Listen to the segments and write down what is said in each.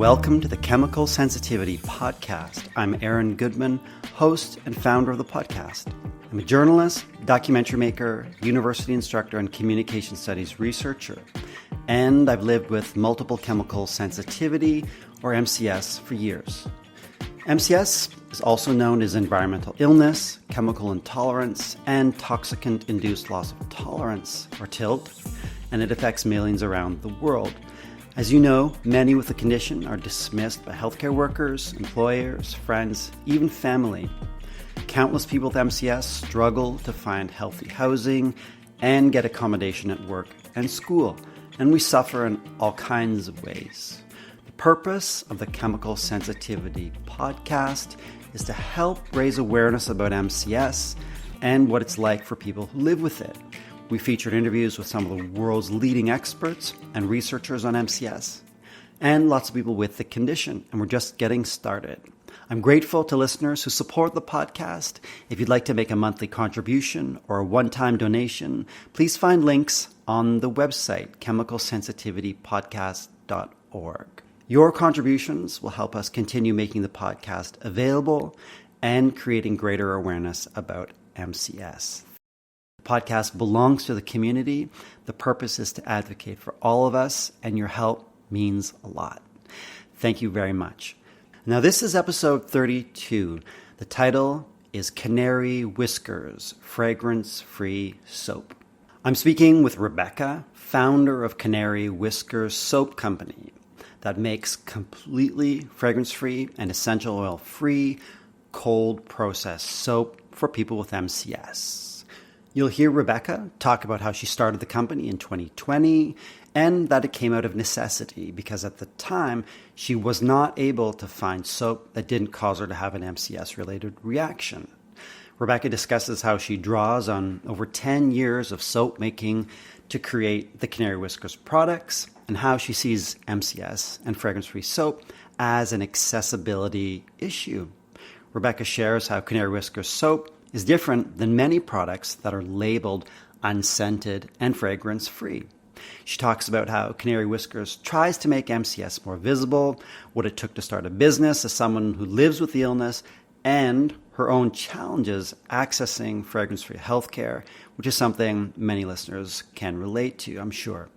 Welcome to the Chemical Sensitivity Podcast. I'm Aaron Goodman, host and founder of the podcast. I'm a journalist, documentary maker, university instructor, and communication studies researcher. And I've lived with multiple chemical sensitivity, or MCS, for years. MCS is also known as environmental illness, chemical intolerance, and toxicant-induced loss of tolerance, or TILT, and it affects millions around the world. As you know, many with the condition are dismissed by healthcare workers, employers, friends, even family. Countless people with MCS struggle to find healthy housing and get accommodation at work and school, and we suffer in all kinds of ways. The purpose of the Chemical Sensitivity Podcast is to help raise awareness about MCS and what it's like for people who live with it. We featured interviews with some of the world's leading experts and researchers on MCS, and lots of people with the condition, and we're just getting started. I'm grateful to listeners who support the podcast. If you'd like to make a monthly contribution or a one-time donation, please find links on the website, chemicalsensitivitypodcast.org. Your contributions will help us continue making the podcast available and creating greater awareness about MCS. The podcast belongs to the community. The purpose is to advocate for all of us, and your help means a lot. Thank you very much. Now, this is episode 32. The title is Canary Whiskers Fragrance-Free Soap. I'm speaking with Rebecca, founder of Canary Whiskers Soap Company, that makes completely fragrance-free and essential oil-free, cold-processed soap for people with MCS. You'll hear Rebecca talk about how she started the company in 2020 and that it came out of necessity because at the time she was not able to find soap that didn't cause her to have an MCS-related reaction. Rebecca discusses how she draws on over 10 years of soap making to create the Canary Whiskers products and how she sees MCS and fragrance-free soap as an accessibility issue. Rebecca shares how Canary Whiskers soap is different than many products that are labeled unscented and fragrance-free. She talks about how Canary Whiskers tries to make MCS more visible, what it took to start a business as someone who lives with the illness, and her own challenges accessing fragrance-free healthcare, which is something many listeners can relate to, I'm sure.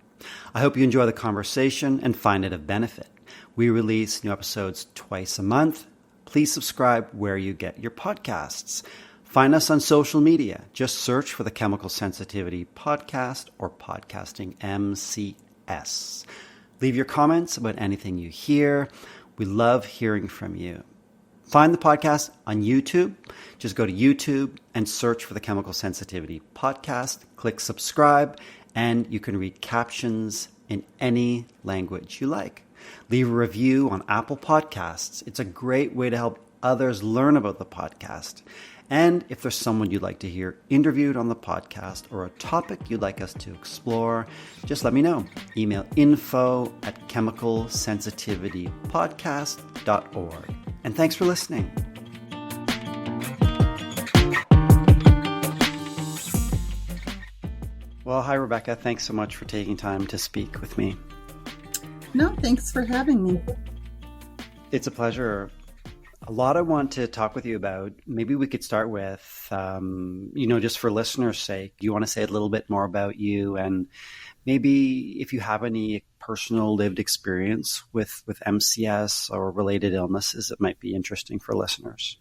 I hope you enjoy the conversation and find it of benefit. We release new episodes twice a month. Please subscribe where you get your podcasts. Find us on social media. Just search for the Chemical Sensitivity Podcast or Podcasting MCS. Leave your comments about anything you hear. We love hearing from you. Find the podcast on YouTube. Just go to YouTube and search for the Chemical Sensitivity Podcast. Click subscribe, and you can read captions in any language you like. Leave a review on Apple Podcasts. It's a great way to help others learn about the podcast. And if there's someone you'd like to hear interviewed on the podcast or a topic you'd like us to explore, just let me know. Email info@chemicalsensitivitypodcast.org. And thanks for listening. Well, hi, Rebecca. Thanks so much for taking time to speak with me. No, thanks for having me. It's a pleasure. A lot I want to talk with you about. Maybe we could start with, just for listeners' sake, you want to say a little bit more about you and maybe if you have any personal lived experience with MCS or related illnesses, it might be interesting for listeners.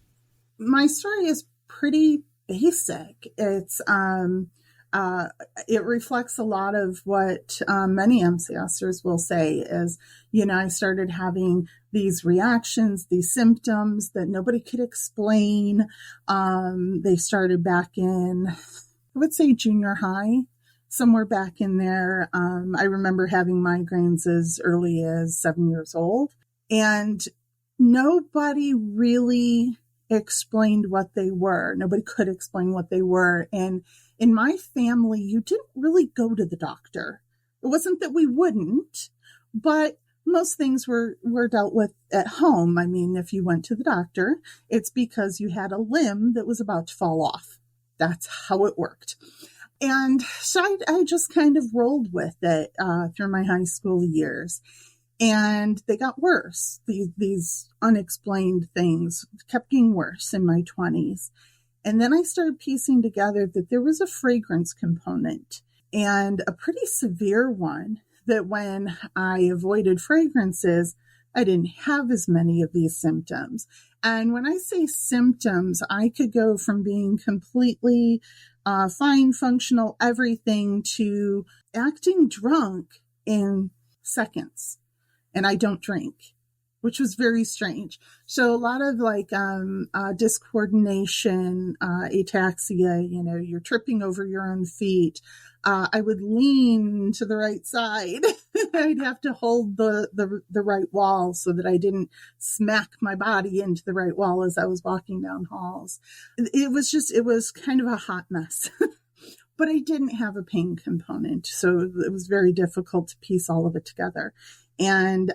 My story is pretty basic. It reflects a lot of what many MCSers will say is, I started having these reactions, these symptoms that nobody could explain. They started back in, I would say junior high, somewhere back in there. I remember having migraines as early as 7 years old, and nobody really explained what they were. Nobody could explain what they were. And in my family, you didn't really go to the doctor. It wasn't that we wouldn't, but most things were dealt with at home. I mean, if you went to the doctor, it's because you had a limb that was about to fall off. That's how it worked. And so I just kind of rolled with it through my high school years. And they got worse. These unexplained things kept getting worse in my 20s. And then I started piecing together that there was a fragrance component, and a pretty severe one, that when I avoided fragrances, I didn't have as many of these symptoms. And when I say symptoms, I could go from being completely fine, functional, everything, to acting drunk in seconds. And I don't drink, which was very strange. So a lot of like discoordination, ataxia, you're tripping over your own feet. I would lean to the right side. I'd have to hold the right wall so that I didn't smack my body into the right wall as I was walking down halls. It was kind of a hot mess. But I didn't have a pain component, so it was very difficult to piece all of it together. And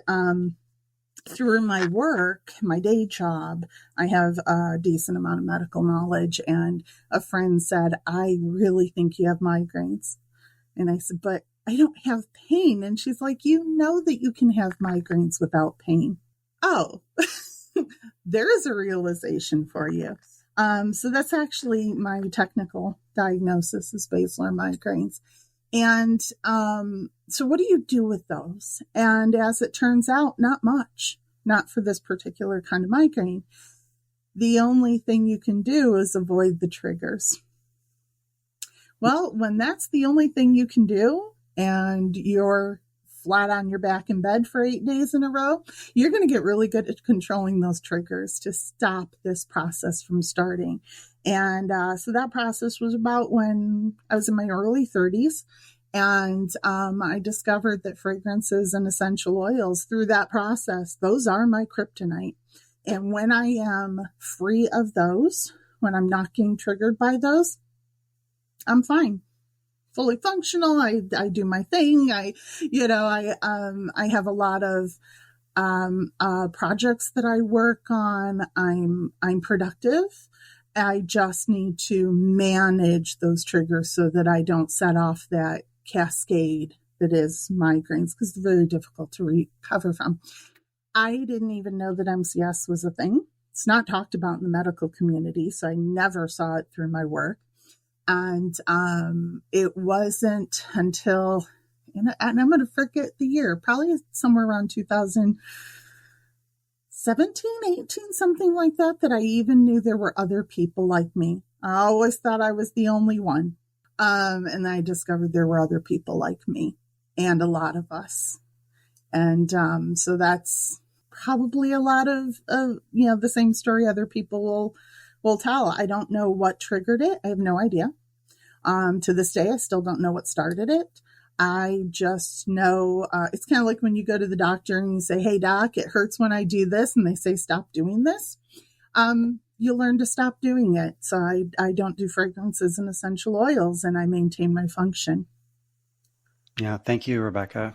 through my work, my day job, I have a decent amount of medical knowledge. And a friend said, I really think you have migraines. And I said, but I don't have pain. And she's like, you know that you can have migraines without pain. Oh, there is a realization for you. So that's actually my technical diagnosis, is basilar migraines. And so what do you do with those? And as it turns out, not much, not for this particular kind of migraine. The only thing you can do is avoid the triggers. Well, when that's the only thing you can do, and you're flat on your back in bed for 8 days in a row, you're going to get really good at controlling those triggers to stop this process from starting. And so that process was about when I was in my early 30s. And I discovered that fragrances and essential oils, through that process, those are my kryptonite. And when I am free of those, when I'm not getting triggered by those, I'm fine. Fully functional. I do my thing. I have a lot of projects that I work on. I'm productive. I just need to manage those triggers so that I don't set off that cascade that is migraines, because they're very difficult to recover from. I didn't even know that MCS was a thing. It's not talked about in the medical community, so I never saw it through my work. And it wasn't until, and I'm going to forget the year, probably somewhere around 2017, 18, something like that, that I even knew there were other people like me. I always thought I was the only one. And I discovered there were other people like me, and a lot of us. And so that's probably a lot of the same story other people will tell. I don't know what triggered it. I have no idea. To this day, I still don't know what started it. I just know it's kind of like when you go to the doctor and you say, hey, doc, it hurts when I do this. And they say, stop doing this. You learn to stop doing it. So I don't do fragrances and essential oils, and I maintain my function. Yeah. Thank you, Rebecca.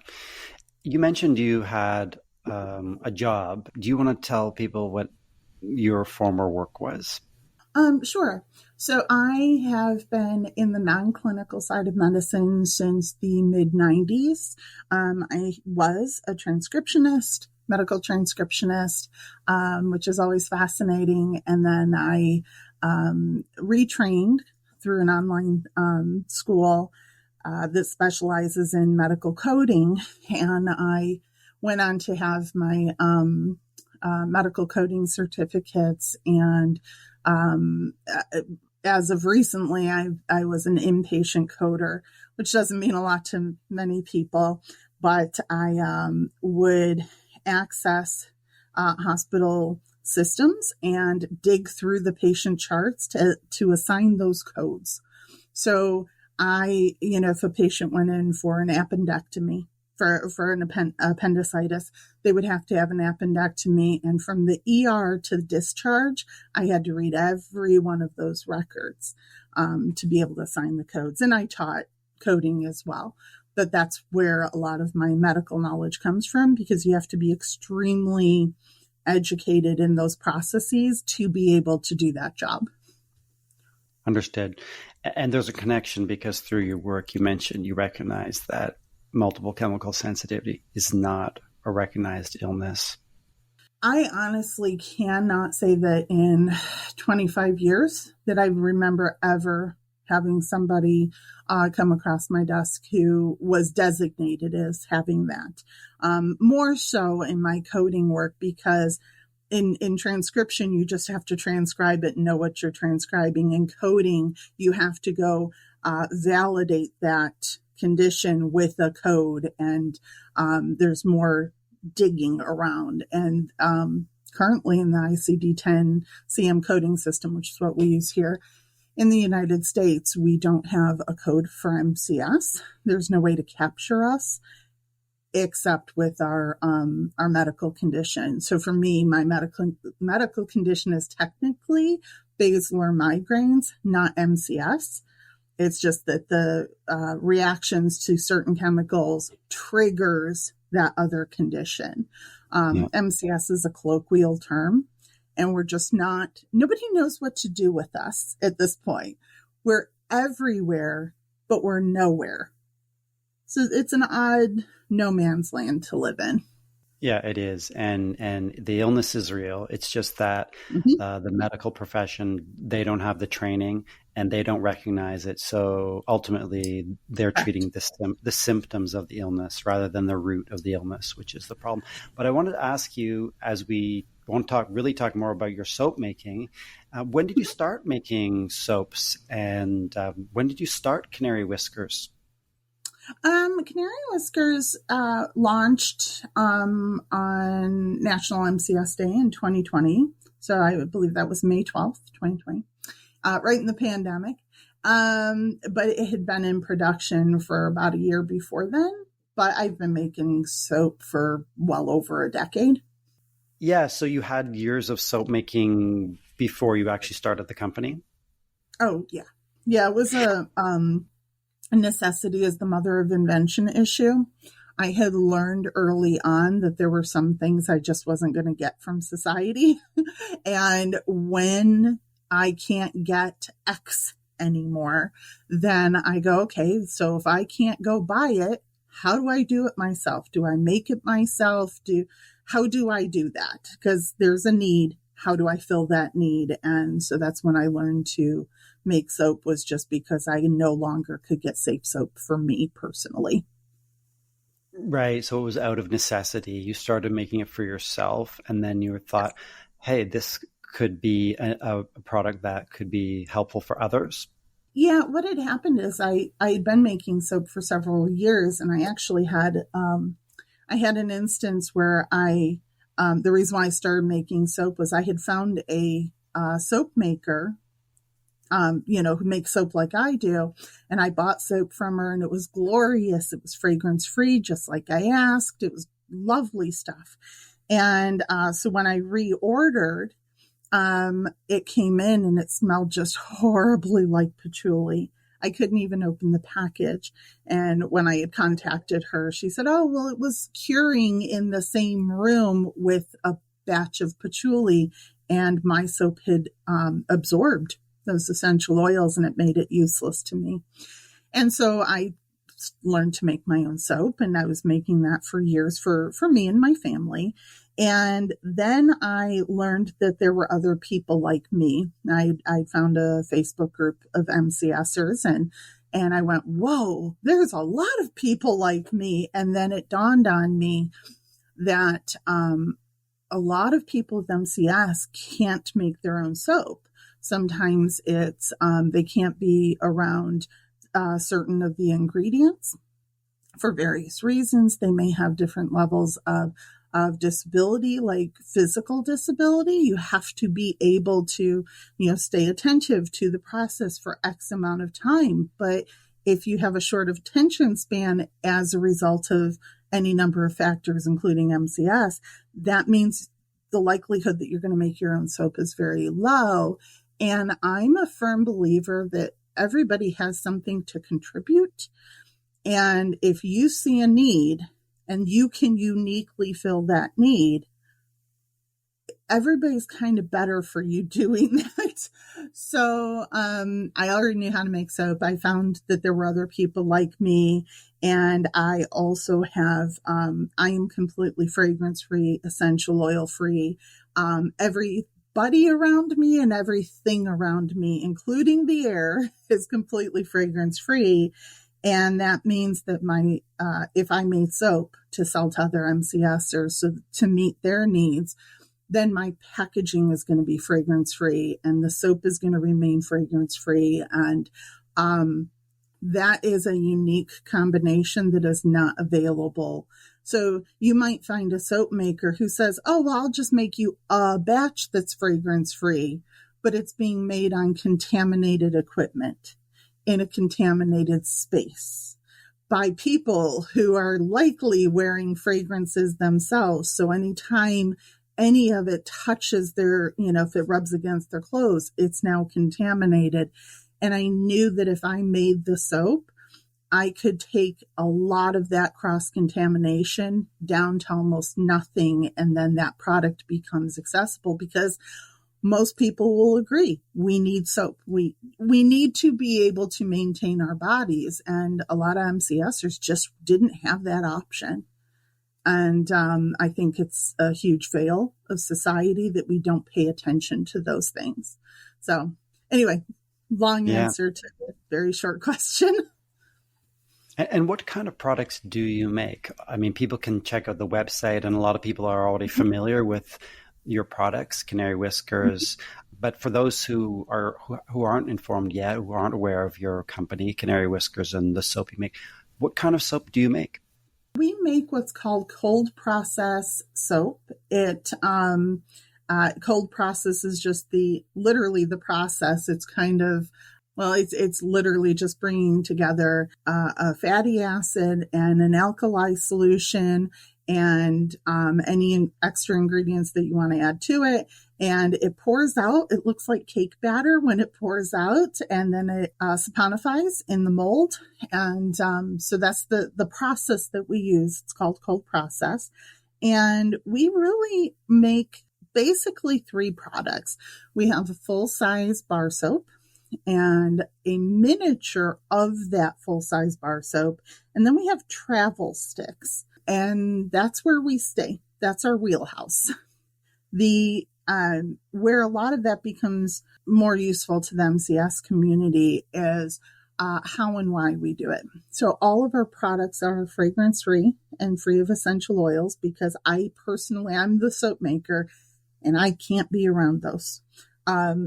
You mentioned you had a job. Do you want to tell people what your former work was? Sure. So I have been in the non-clinical side of medicine since the mid-90s. I was a transcriptionist, medical transcriptionist, which is always fascinating. And then I retrained through an online school that specializes in medical coding. And I went on to have my medical coding certificates, and as of recently, I was an inpatient coder, which doesn't mean a lot to many people, but I would access hospital systems and dig through the patient charts to assign those codes. So if a patient went in for an appendectomy, for an appendicitis, they would have to have an appendectomy. And from the ER to discharge, I had to read every one of those records to be able to assign the codes. And I taught coding as well. But that's where a lot of my medical knowledge comes from, because you have to be extremely educated in those processes to be able to do that job. Understood. And there's a connection, because through your work, you mentioned you recognize that multiple chemical sensitivity is not a recognized illness? I honestly cannot say that in 25 years that I remember ever having somebody come across my desk who was designated as having that. More so in my coding work, because in transcription, you just have to transcribe it and know what you're transcribing. In coding, you have to go validate that condition with a code, and there's more digging around. And currently in the ICD-10 CM coding system, which is what we use here in the United States, we don't have a code for MCS. There's no way to capture us except with our medical condition. So for me, my medical condition is technically basilar migraines, not MCS. It's just that the reactions to certain chemicals triggers that other condition. MCS is a colloquial term, and we're just nobody knows what to do with us at this point. We're everywhere, but we're nowhere. So it's an odd no man's land to live in. Yeah, it is. And the illness is real. It's just that the medical profession, they don't have the training and they don't recognize it. So ultimately, they're treating the symptoms of the illness rather than the root of the illness, which is the problem. But I wanted to ask you, as we want to talk more about your soap making, when did you start making soaps, and when did you start Canary Whiskers? Canary Whiskers launched on National MCS Day in 2020. So I believe that was May 12th, 2020, right in the pandemic. But it had been in production for about a year before then. But I've been making soap for well over a decade. Yeah, so you had years of soap making before you actually started the company? Oh, yeah. Yeah, it was a necessity is the mother of invention issue. I had learned early on that there were some things I just wasn't going to get from society. And when I can't get X anymore, then I go, okay, so if I can't go buy it, how do I do it myself? Do I make it myself? How do I do that? Because there's a need. How do I fill that need? And so that's when I learned to make soap, was just because I no longer could get safe soap for me personally. Right. So it was out of necessity. You started making it for yourself, and then you thought, hey, this could be a product that could be helpful for others. Yeah, what had happened is I had been making soap for several years, and I actually had an instance where the reason why I started making soap was I had found a soap maker, who makes soap like I do. And I bought soap from her, and it was glorious. It was fragrance free, just like I asked. It was lovely stuff. And so when I reordered, it came in and it smelled just horribly like patchouli. I couldn't even open the package. And when I had contacted her, she said, oh, well, it was curing in the same room with a batch of patchouli, and my soap had absorbed those essential oils, and it made it useless to me. And so I learned to make my own soap, and I was making that for years for me and my family. And then I learned that there were other people like me. I found a Facebook group of MCSers, and I went, whoa, there's a lot of people like me. And then it dawned on me that a lot of people with MCS can't make their own soap. Sometimes it's they can't be around certain of the ingredients for various reasons. They may have different levels of disability, like physical disability. You have to be able to, stay attentive to the process for X amount of time. But if you have a short attention span as a result of any number of factors, including MCS, that means the likelihood that you're going to make your own soap is very low. And I'm a firm believer that everybody has something to contribute. And if you see a need and you can uniquely fill that need, everybody's kind of better for you doing that. So I already knew how to make soap. I found that there were other people like me, And I also have, I am completely fragrance free, essential oil free. Everybody around me and everything around me, including the air, is completely fragrance free. And that means that if I made soap to sell to other MCSers, so to meet their needs, then my packaging is going to be fragrance free and the soap is going to remain fragrance free. And that is a unique combination that is not available. So you might find a soap maker who says, oh, well, I'll just make you a batch that's fragrance free, but it's being made on contaminated equipment in a contaminated space by people who are likely wearing fragrances themselves. So anytime any of it touches their, if it rubs against their clothes, it's now contaminated. And I knew that if I made the soap, I could take a lot of that cross-contamination down to almost nothing. And then that product becomes accessible because most people will agree we need soap. We need to be able to maintain our bodies. And a lot of MCSers just didn't have that option. And I think it's a huge fail of society that we don't pay attention to those things. So anyway, long answer to a very short question. And what kind of products do you make? I mean, people can check out the website, and a lot of people are already familiar with your products, Canary Whiskers. But for those who aren't informed yet, who aren't aware of your company, Canary Whiskers, and the soap you make, what kind of soap do you make? We make what's called cold process soap. Cold process is just literally the process. It's kind of, it's literally just bringing together a fatty acid and an alkali solution and any extra ingredients that you want to add to it. And it pours out. It looks like cake batter when it pours out, and then it saponifies in the mold. And so that's the process that we use. It's called cold process. And we really make basically 3 products. We have a full-size bar soap and a miniature of that full-size bar soap. And then we have travel sticks. And that's where we stay. That's our wheelhouse. Where a lot of that becomes more useful to the MCS community is how and why we do it. So all of our products are fragrance free and free of essential oils because I'm the soap maker and I can't be around those.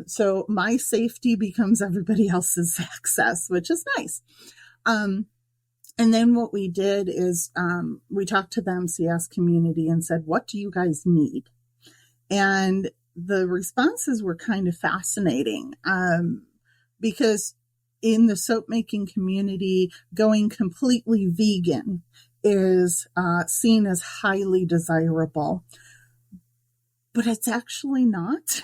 So my safety becomes everybody else's access, which is nice. And then what we did is we talked to the MCS community and said, what do you guys need? And the responses were kind of fascinating because in the soap making community, going completely vegan is seen as highly desirable. But it's actually not.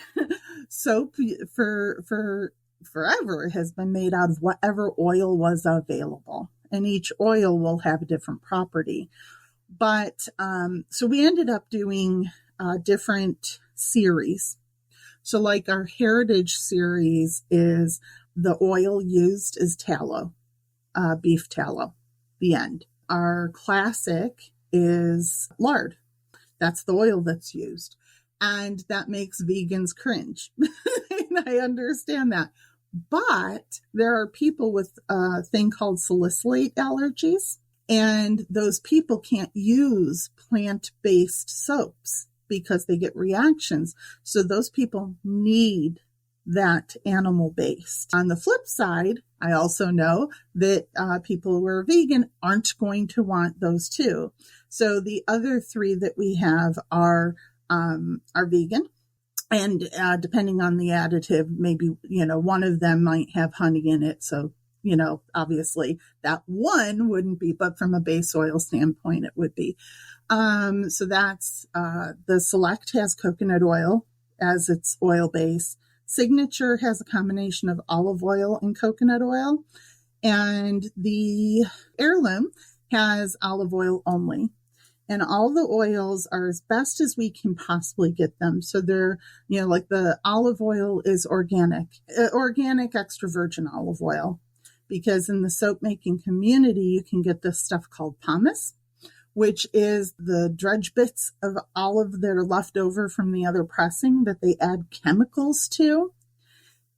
Soap for forever has been made out of whatever oil was available. And each oil will have a different property. But so we ended up doing different series. So like our heritage series is the oil used is tallow, beef tallow, the end. Our classic is lard. That's the oil that's used. And that makes vegans cringe. And I understand that. But there are people with a thing called salicylate allergies, and those people can't use plant-based soaps because they get reactions. So those people need that animal-based. On the flip side, I also know that people who are vegan aren't going to want those too. So the other 3 that we have are vegan. And depending on the additive, maybe, one of them might have honey in it. So, obviously that one wouldn't be, but from a base oil standpoint, it would be. So that's the Select has coconut oil as its oil base. Signature has a combination of olive oil and coconut oil. And the Heirloom has olive oil only. And all the oils are as best as we can possibly get them. So they're, like the olive oil is organic extra virgin olive oil, because in the soap making community, you can get this stuff called pumice, which is the dredge bits of all of their leftover from the other pressing that they add chemicals to.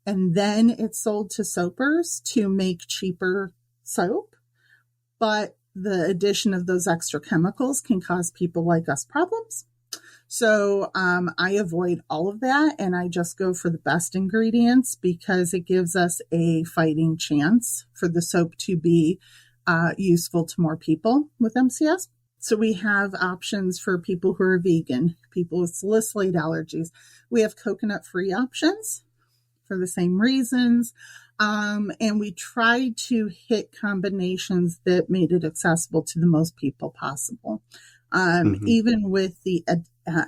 And then it's sold to soapers to make cheaper soap. But the addition of those extra chemicals can cause people like us problems. So I avoid all of that, and I just go for the best ingredients because it gives us a fighting chance for the soap to be useful to more people with MCS. So we have options for people who are vegan, people with salicylate allergies. We have coconut-free options for the same reasons. And we tried to hit combinations that made it accessible to the most people possible. Even with the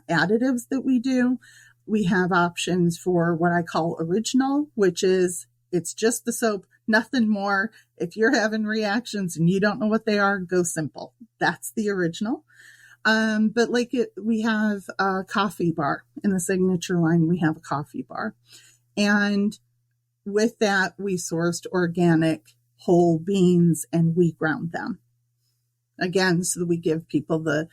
additives that we do, we have options for what I call original, which is it's just the soap, nothing more. If you're having reactions and you don't know what they are, go simple. That's the original. But we have a coffee bar in the signature line. We have a coffee bar. And with that, we sourced organic whole beans and we ground them. Again, so that we give people the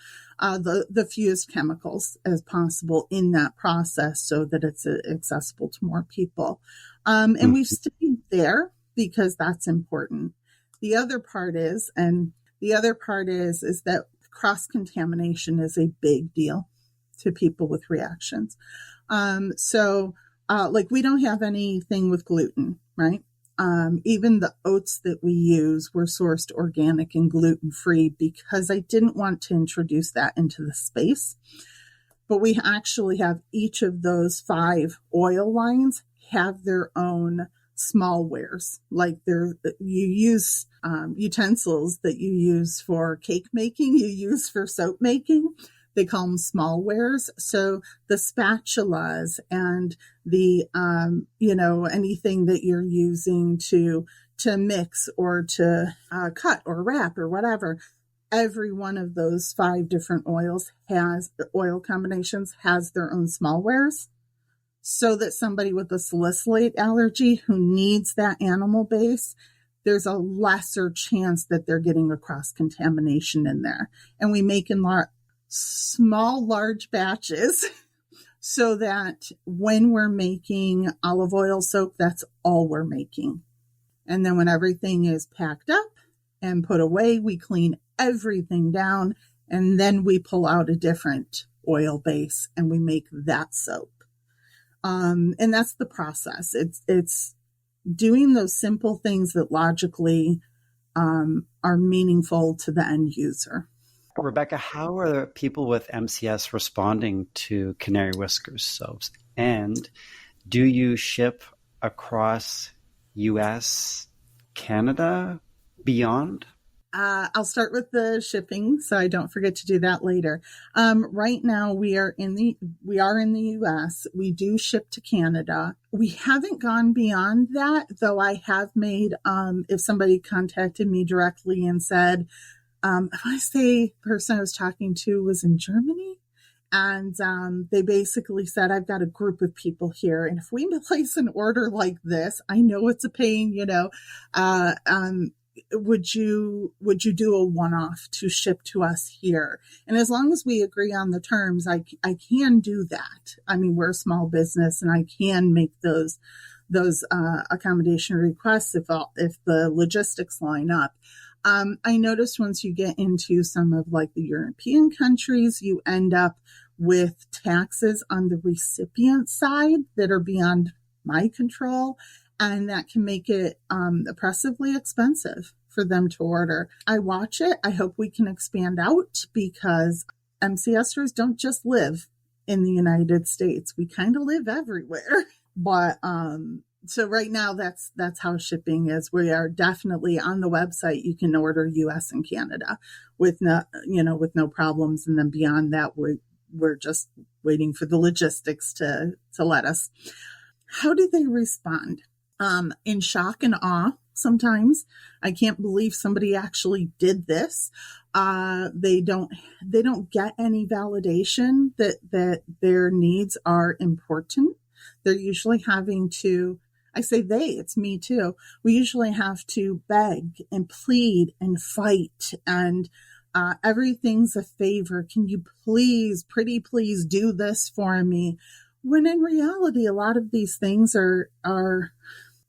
fewest chemicals as possible in that process so that it's accessible to more people. And we've stayed there because that's important. The other part is that cross-contamination is a big deal to people with reactions. We don't have anything with gluten, right? Even the oats that we use were sourced organic and gluten-free because I didn't want to introduce that into the space. But we actually have each of those 5 oil lines have their own small wares. Like you use utensils that you use for cake making, you use for soap making. They call them small wares. So the spatulas and the, anything that you're using to mix or to cut or wrap or whatever, every one of those 5 different oil combinations has their own small wares. So that somebody with a salicylate allergy who needs that animal base, there's a lesser chance that they're getting a cross-contamination in there. And we make in large batches so that when we're making olive oil soap, that's all we're making. And then when everything is packed up and put away, we clean everything down and then we pull out a different oil base and we make that soap. And that's the process. It's doing those simple things that logically are meaningful to the end user. Rebecca, how are people with MCS responding to Canary Whiskers soaps? And do you ship across US, Canada, beyond? I'll start with the shipping, so I don't forget to do that later. Right now, we are in the US. We do ship to Canada. We haven't gone beyond that, though. I have made. If somebody contacted me directly and said, if I say the person I was talking to was in Germany, and they basically said, I've got a group of people here, and if we place an order like this, I know it's a pain, would you do a one-off to ship to us here? And as long as we agree on the terms, I can do that. I mean, we're a small business and I can make those accommodation requests if the logistics line up. I noticed once you get into some of like the European countries, you end up with taxes on the recipient side that are beyond my control. And that can make it oppressively expensive for them to order. I watch it. I hope we can expand out because MCSers don't just live in the United States. We kind of live everywhere. But so right now, that's how shipping is. We are definitely on the website. You can order US and Canada with no problems. And then beyond that, we're just waiting for the logistics to let us. How do they respond? In shock and awe sometimes. I can't believe somebody actually did this. They don't get any validation that their needs are important. They're usually having to I say they, it's me too. We usually have to beg and plead and fight and everything's a favor. Can you please, pretty please do this for me? When in reality, a lot of these things are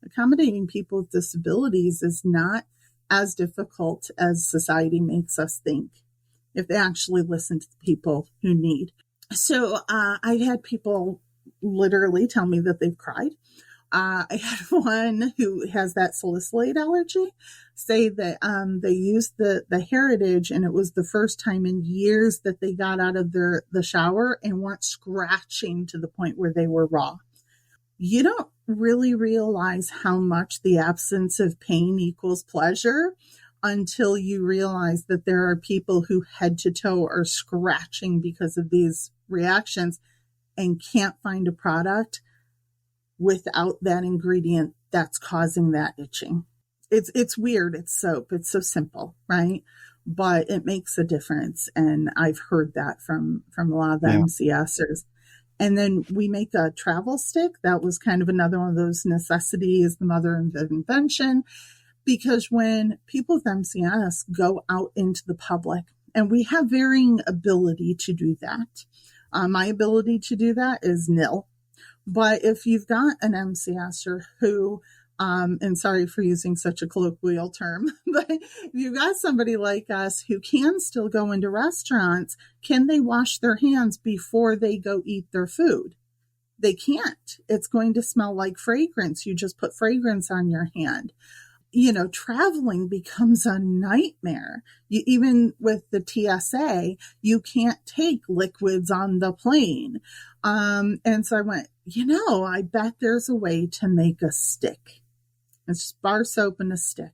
accommodating people with disabilities is not as difficult as society makes us think if they actually listen to the people who need. So I've had people literally tell me that they've cried. I had one who has that salicylate allergy say that they used the Heritage, and it was the first time in years that they got out of the shower and weren't scratching to the point where they were raw. You don't really realize how much the absence of pain equals pleasure until you realize that there are people who head to toe are scratching because of these reactions and can't find a product without that ingredient that's causing that itching. It's weird. It's soap. It's so simple, right? But it makes a difference. And I've heard that from a lot of the MCSers. And then we make a travel stick. That was kind of another one of those necessities, the mother of invention, because when people with MCS go out into the public, and we have varying ability to do that. My ability to do that is nil. But if you've got an MCSer who, and sorry for using such a colloquial term, but if you've got somebody like us who can still go into restaurants, can they wash their hands before they go eat their food? They can't. It's going to smell like fragrance. You just put fragrance on your hand. Traveling becomes a nightmare. Even with the TSA, you can't take liquids on the plane. And so I went, I bet there's a way to make a stick. It's just bar soap and a stick.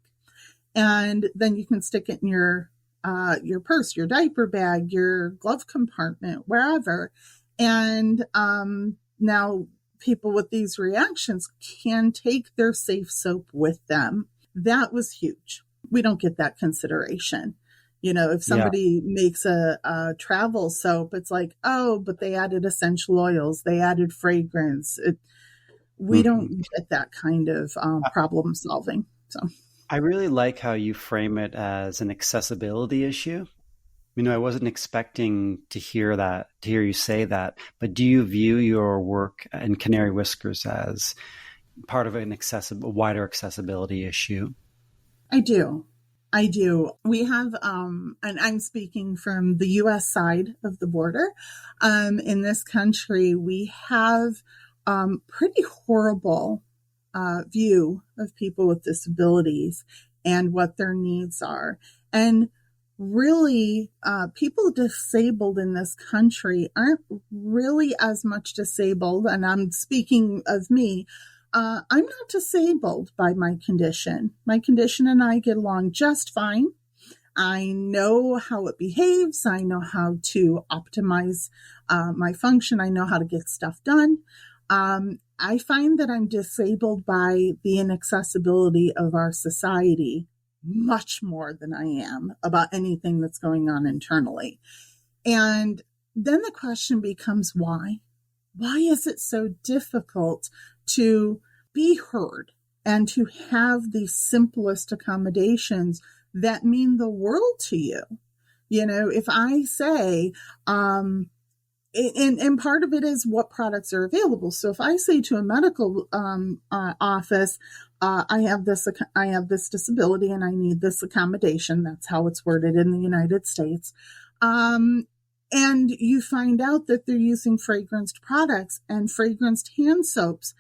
And then you can stick it in your purse, your diaper bag, your glove compartment, wherever. And now people with these reactions can take their safe soap with them. That was huge. We don't get that consideration. If somebody makes a travel soap, it's like, oh, but they added essential oils, they added fragrance. We don't get that kind of problem solving. So I really like how you frame it as an accessibility issue. I wasn't expecting to hear you say that, but do you view your work in Canary Whiskers as part of a wider accessibility issue? I do. We have, and I'm speaking from the U.S. side of the border. In this country, we have pretty horrible view of people with disabilities and what their needs are. And really, people disabled in this country aren't really as much disabled, and I'm speaking of me. I'm not disabled by my condition. My condition and I get along just fine. I know how it behaves. I know how to optimize my function. I know how to get stuff done. I find that I'm disabled by the inaccessibility of our society much more than I am about anything that's going on internally. And then the question becomes why? Why is it so difficult to be heard and to have the simplest accommodations that mean the world to you? If I say, and part of it is what products are available. So if I say to a medical office, I have this disability and I need this accommodation. That's how it's worded in the United States. And you find out that they're using fragranced products and fragranced hand soaps.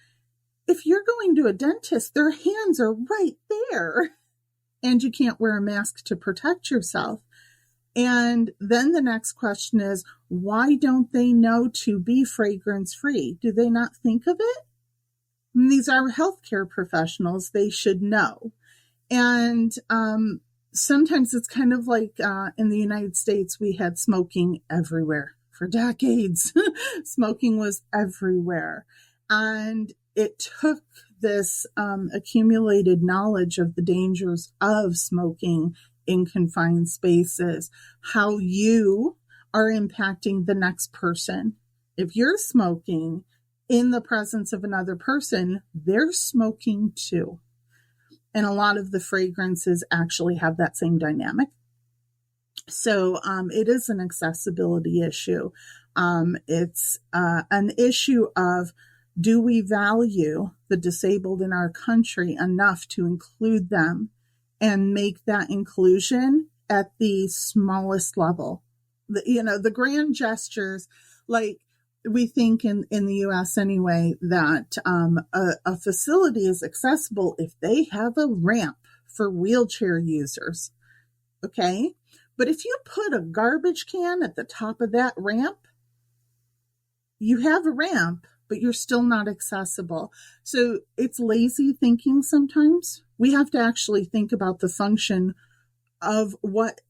If you're going to a dentist, their hands are right there and you can't wear a mask to protect yourself. And then the next question is, why don't they know to be fragrance free? Do they not think of it? These are healthcare professionals. They should know. And sometimes it's kind of like in the United States, we had smoking everywhere for decades. Smoking was everywhere. And it took this accumulated knowledge of the dangers of smoking in confined spaces, how you are impacting the next person. If you're smoking in the presence of another person, they're smoking too. And a lot of the fragrances actually have that same dynamic. So it is an accessibility issue. It's an issue of, do we value the disabled in our country enough to include them and make that inclusion at the smallest level? The grand gestures, like we think in the US anyway, that a facility is accessible if they have a ramp for wheelchair users. Okay. But if you put a garbage can at the top of that ramp, you have a ramp, but you're still not accessible. So it's lazy thinking sometimes. We have to actually think about the function of what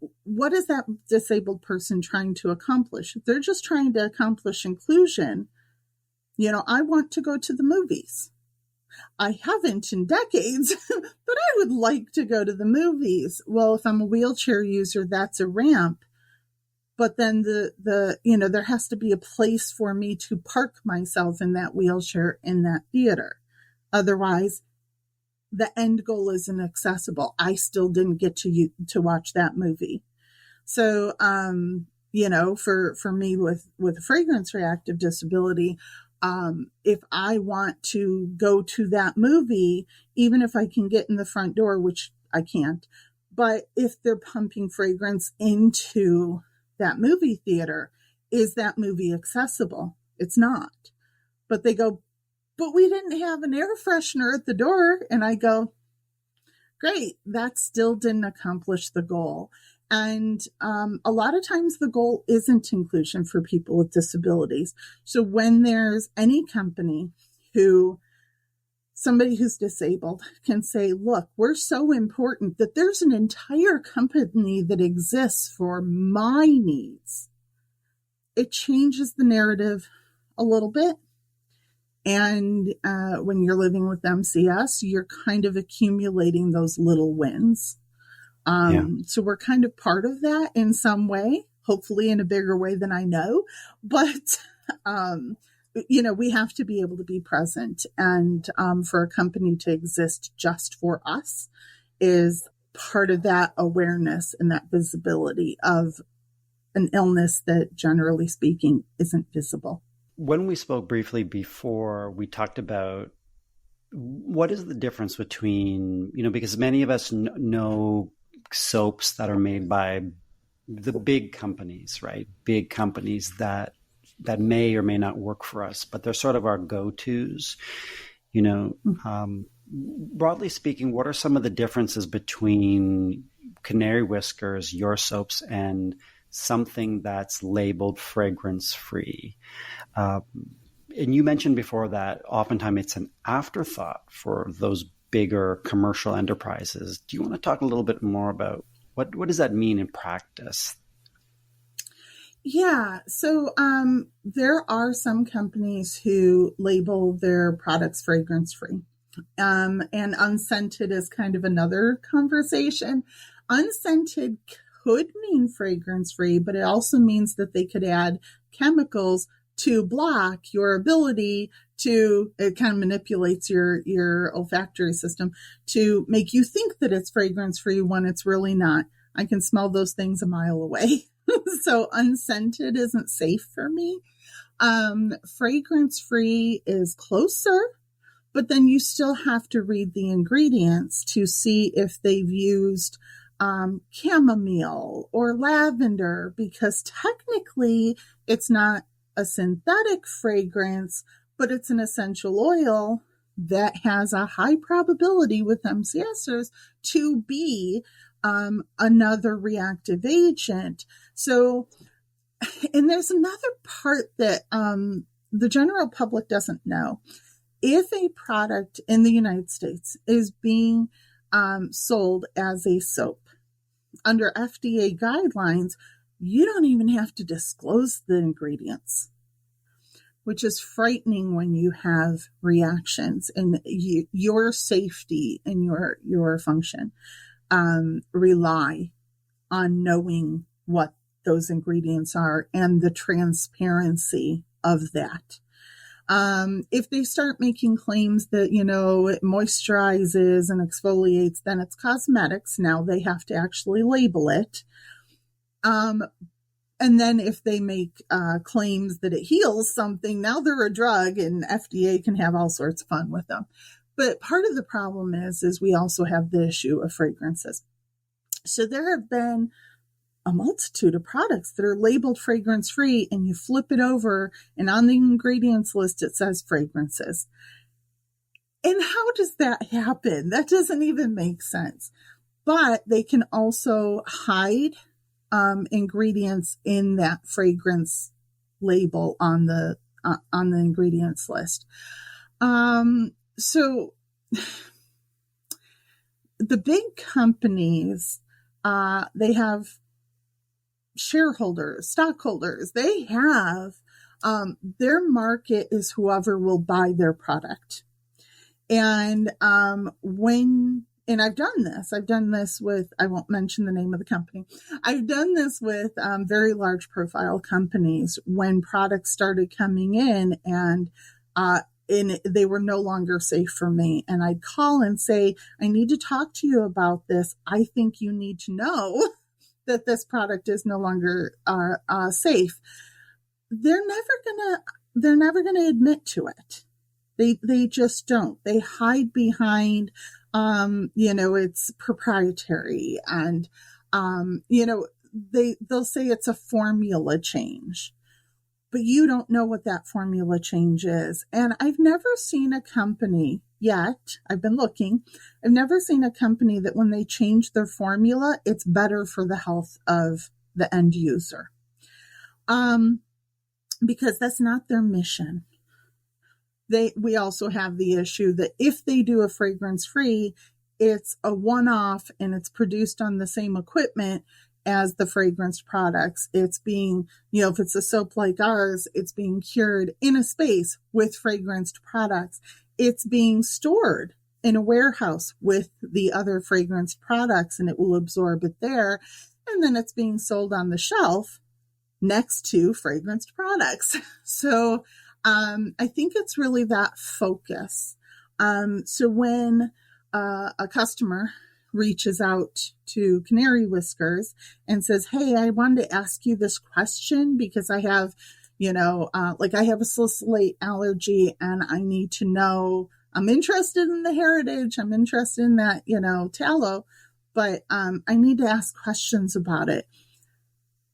is that disabled person trying to accomplish. If they're just trying to accomplish inclusion, I want to go to the movies. I haven't in decades, but I would like to go to the movies. Well, if I'm a wheelchair user, that's a ramp. But then there has to be a place for me to park myself in that wheelchair in that theater. Otherwise, the end goal isn't accessible. I still didn't get to watch that movie. So, for me with a fragrance reactive disability, if I want to go to that movie, even if I can get in the front door, which I can't, but if they're pumping fragrance into that movie theater, is that movie accessible? It's not. But they go, but we didn't have an air freshener at the door. And I go, great, that still didn't accomplish the goal. And a lot of times the goal isn't inclusion for people with disabilities. So when there's any company somebody who's disabled can say, look, we're so important that there's an entire company that exists for my needs, it changes the narrative a little bit. And when you're living with MCS, you're kind of accumulating those little wins. So we're kind of part of that in some way, hopefully in a bigger way than I know, but, we have to be able to be present, and for a company to exist just for us is part of that awareness and that visibility of an illness that, generally speaking, isn't visible. When we spoke briefly before, we talked about what is the difference between, because many of us know soaps that are made by the big companies, right? Big companies that may or may not work for us, but they're sort of our go-tos. Broadly speaking, what are some of the differences between Canary Whiskers, your soaps, and something that's labeled fragrance-free? And you mentioned before that oftentimes it's an afterthought for those bigger commercial enterprises. Do you want to talk a little bit more about what does that mean in practice? Yeah. So there are some companies who label their products fragrance-free. And unscented is kind of another conversation. Unscented could mean fragrance-free, but it also means that they could add chemicals to block your ability to, it kind of manipulates your olfactory system to make you think that it's fragrance-free when it's really not. I can smell those things a mile away. So unscented isn't safe for me. Fragrance-free is closer, but then you still have to read the ingredients to see if they've used chamomile or lavender, because technically it's not a synthetic fragrance, but it's an essential oil that has a high probability with MCSers to be another reactive agent. So, and there's another part that the general public doesn't know. If a product in the United States is being sold as a soap under FDA guidelines, you don't even have to disclose the ingredients, which is frightening when you have reactions, and your safety and your function rely on knowing what those ingredients are and the transparency of that. If they start making claims that, it moisturizes and exfoliates, then it's cosmetics. Now they have to actually label it. And then if they make claims that it heals something, now they're a drug, and FDA can have all sorts of fun with them. But part of the problem is we also have the issue of fragrances. So there have been a multitude of products that are labeled fragrance free, and you flip it over and on the ingredients list it says fragrances. And how does that happen? That doesn't even make sense. But they can also hide ingredients in that fragrance label on the ingredients list. So the big companies, they have shareholders, stockholders. They have their market is whoever will buy their product. And I've done this with, I won't mention the name of the company. I've done this with very large profile companies when products started coming in and they were no longer safe for me. And I'd call and say, I need to talk to you about this. I think you need to know that this product is no longer safe. They're never gonna admit to it. They just don't. They hide behind, it's proprietary, and they'll say it's a formula change, but you don't know what that formula change is. And I've never seen a company yet. I've been looking. I've never seen a company that when they change their formula, it's better for the health of the end user. Because that's not their mission. We also have the issue that if they do a fragrance free, it's a one-off and it's produced on the same equipment as the fragranced products. It's being, if it's a soap like ours, it's being cured in a space with fragranced products. It's being stored in a warehouse with the other fragranced products, and it will absorb it there. And then it's being sold on the shelf next to fragranced products. So I think it's really that focus. So when a customer reaches out to Canary Whiskers and says, hey, I wanted to ask you this question because I have, I have a salicylate allergy and I need to know, I'm interested in the heritage. I'm interested in that, tallow, but I need to ask questions about it.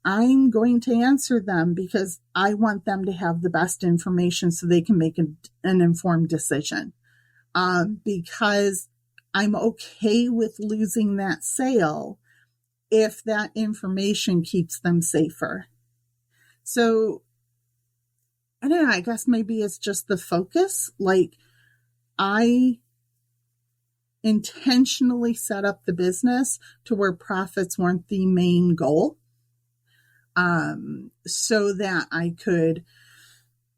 I'm going to answer them because I want them to have the best information so they can make an informed decision. Because I'm okay with losing that sale if that information keeps them safer. So, I don't know, I guess maybe it's just the focus. Like, I intentionally set up the business to where profits weren't the main goal. So that I could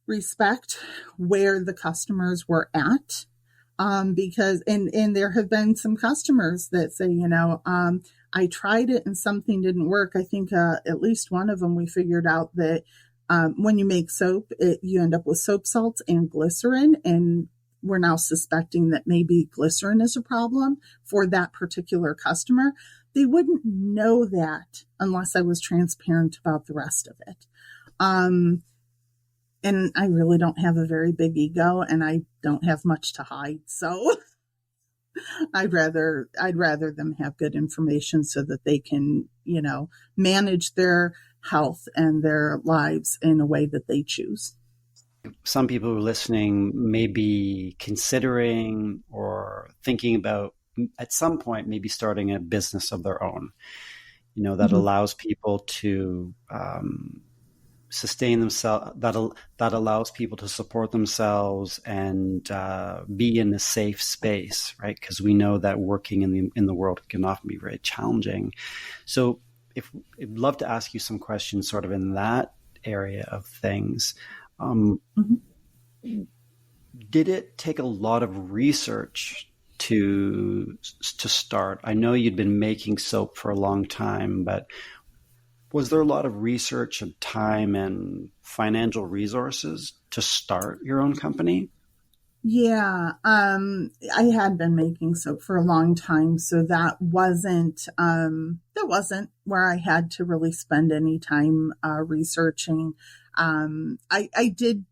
respect where the customers were at. Because, and there have been some customers that say, I tried it and something didn't work. I think, at least one of them, we figured out that, when you make soap, you end up with soap salts and glycerin. And we're now suspecting that maybe glycerin is a problem for that particular customer. They wouldn't know that unless I was transparent about the rest of it. And I really don't have a very big ego and I don't have much to hide. So I'd rather them have good information so that they can, manage their health and their lives in a way that they choose. Some people who are listening may be considering or thinking about at some point maybe starting a business of their own, that allows people to sustain themselves, that allows people to support themselves and be in a safe space, right? Because we know that working in the world can often be very challenging. So I'd love to ask you some questions sort of in that area of things. Did it take a lot of research to start? I know you'd been making soap for a long time, but Was there a lot of research and time and financial resources to start your own company? Yeah, I had been making soap for a long time, so that wasn't where I had to really spend any time researching. I did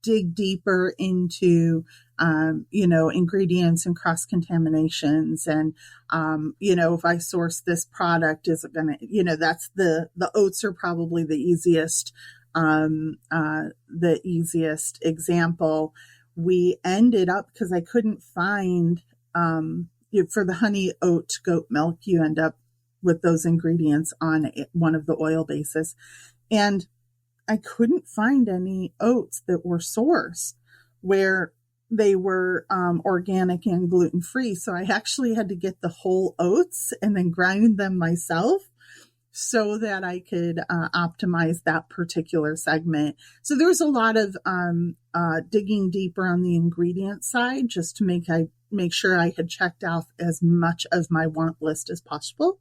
dig deeper into ingredients and cross contaminations, and if I source this product, is it gonna, that's the oats are probably the easiest example. We ended up, because I couldn't find, for the honey oat goat milk, you end up with those ingredients on one of the oil bases. And I couldn't find any oats that were sourced where they were organic and gluten free. So I actually had to get the whole oats and then grind them myself so that I could optimize that particular segment. So there was a lot of digging deeper on the ingredient side, just to make sure I had checked off as much of my want list as possible.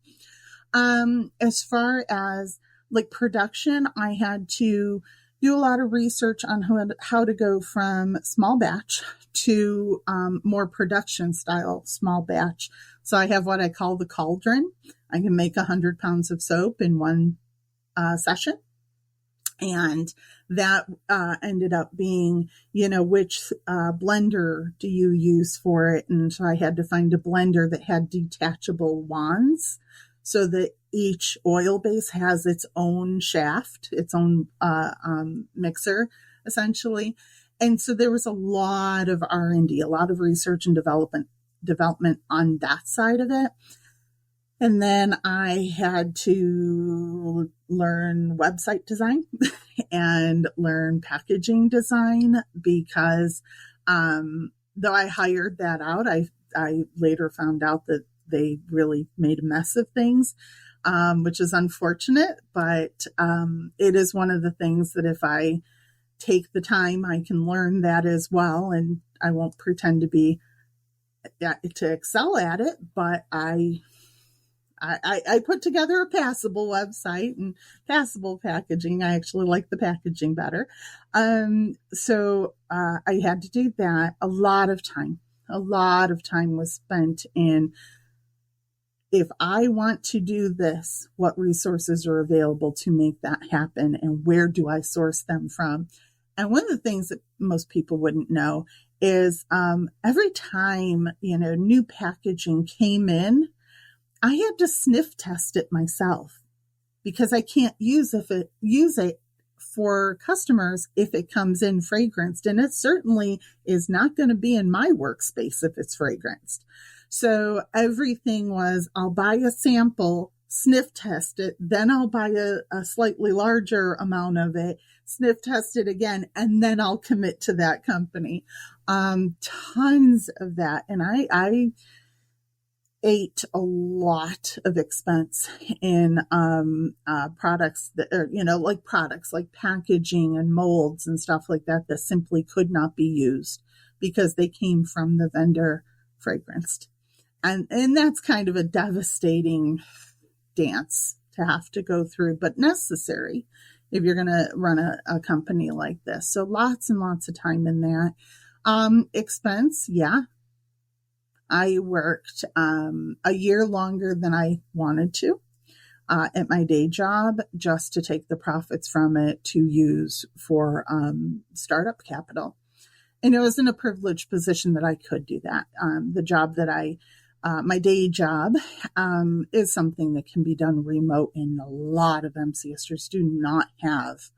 As far as like production, I had to do a lot of research on how to go from small batch to more production style small batch. So I have what I call the cauldron. I can make 100 pounds of soap in one session. And that ended up being, which blender do you use for it? And so I had to find a blender that had detachable wands so that each oil base has its own shaft, its own mixer, essentially. And so there was a lot of R&D, a lot of research and development on that side of it. And then I had to learn website design and learn packaging design, because though I hired that out, I later found out that they really made a mess of things, which is unfortunate. But it is one of the things that if I take the time, I can learn that as well. And I won't pretend to excel at it, but I put together a passable website and passable packaging. I actually like the packaging better. So I had to do that. A lot of time was spent in, if I want to do this, what resources are available to make that happen, and where do I source them from? And one of the things that most people wouldn't know is every time, new packaging came in, I had to sniff test it myself, because I can't use it for customers if it comes in fragranced, and it certainly is not going to be in my workspace if it's fragranced. So everything was, I'll buy a sample, sniff test it, then I'll buy a slightly larger amount of it, sniff test it again, and then I'll commit to that company. Tons of that. And I ate a lot of expense in products that are, products like packaging and molds and stuff like that simply could not be used because they came from the vendor fragranced. And that's kind of a devastating dance to have to go through, but necessary if you're going to run a company like this. So lots and lots of time in that. Expense, yeah. I worked a year longer than I wanted to at my day job, just to take the profits from it to use for startup capital. And it was in a privileged position that I could do that. The job that my day job is something that can be done remote, and a lot of MCSers do not have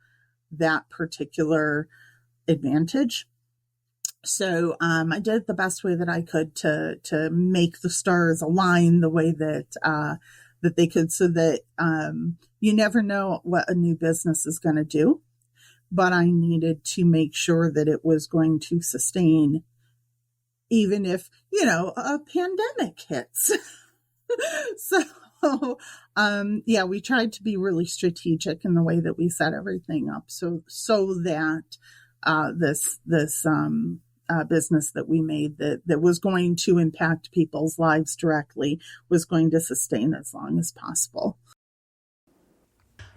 that particular advantage. So I did the best way that I could to make the stars align the way that they could, so that you never know what a new business is going to do. But I needed to make sure that it was going to sustain, even if, a pandemic hits. So, we tried to be really strategic in the way that we set everything up, so that this business that we made that was going to impact people's lives directly was going to sustain as long as possible.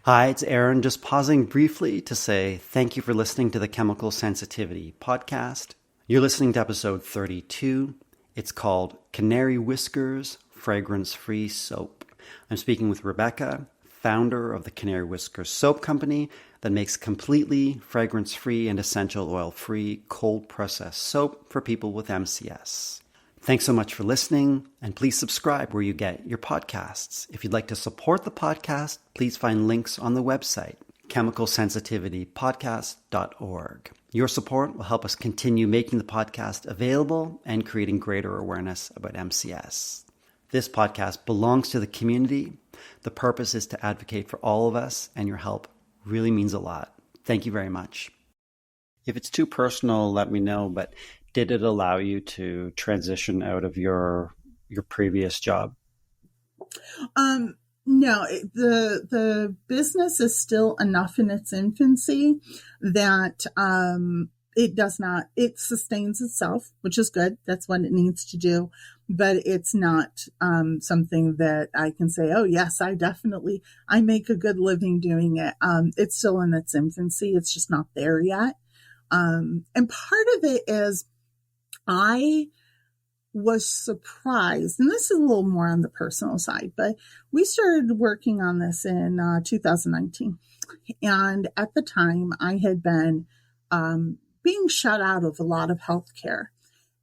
Hi, it's Aaron, just pausing briefly to say thank you for listening to the Chemical Sensitivity Podcast. You're listening to episode 32. It's called Canary Whiskers Fragrance-Free Soap. I'm speaking with Rebecca, founder of the Canary Whiskers Soap Company that makes completely fragrance-free and essential oil-free cold-processed soap for people with MCS. Thanks so much for listening, and please subscribe where you get your podcasts. If you'd like to support the podcast, please find links on the website, chemicalsensitivitypodcast.org. Your support will help us continue making the podcast available and creating greater awareness about MCS. This podcast belongs to the community. The purpose is to advocate for all of us, and your help really means a lot. Thank you very much. If it's too personal, let me know, but did it allow you to transition out of your previous job? No, the business is still enough in its infancy that it sustains itself, which is good. That's what it needs to do. But it's not something that I can say, oh, yes, I make a good living doing it. It's still in its infancy. It's just not there yet. And part of it is I was surprised, and this is a little more on the personal side, but we started working on this in 2019. And at the time, I had been being shut out of a lot of healthcare.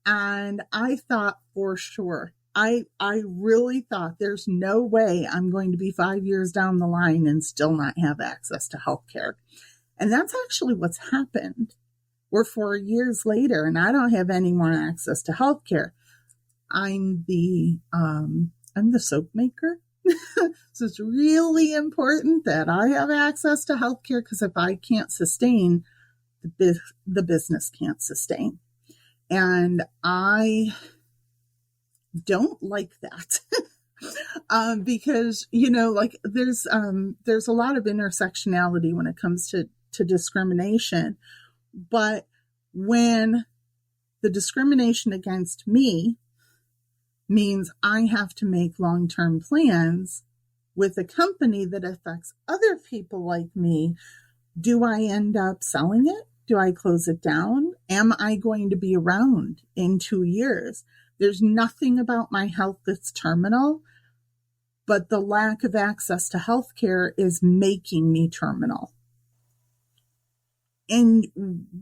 And I thought for sure, I really thought there's no way I'm going to be 5 years down the line and still not have access to healthcare. And that's actually what's happened. We're 4 years later, and I don't have any more access to healthcare. I'm the soap maker. So it's really important that I have access to healthcare, because if I can't sustain, the business can't sustain. And I don't like that. Because, there's a lot of intersectionality when it comes to discrimination. But when the discrimination against me means I have to make long-term plans with a company that affects other people like me, do I end up selling it? Do I close it down? Am I going to be around in 2 years? There's nothing about my health that's terminal, but the lack of access to healthcare is making me terminal. And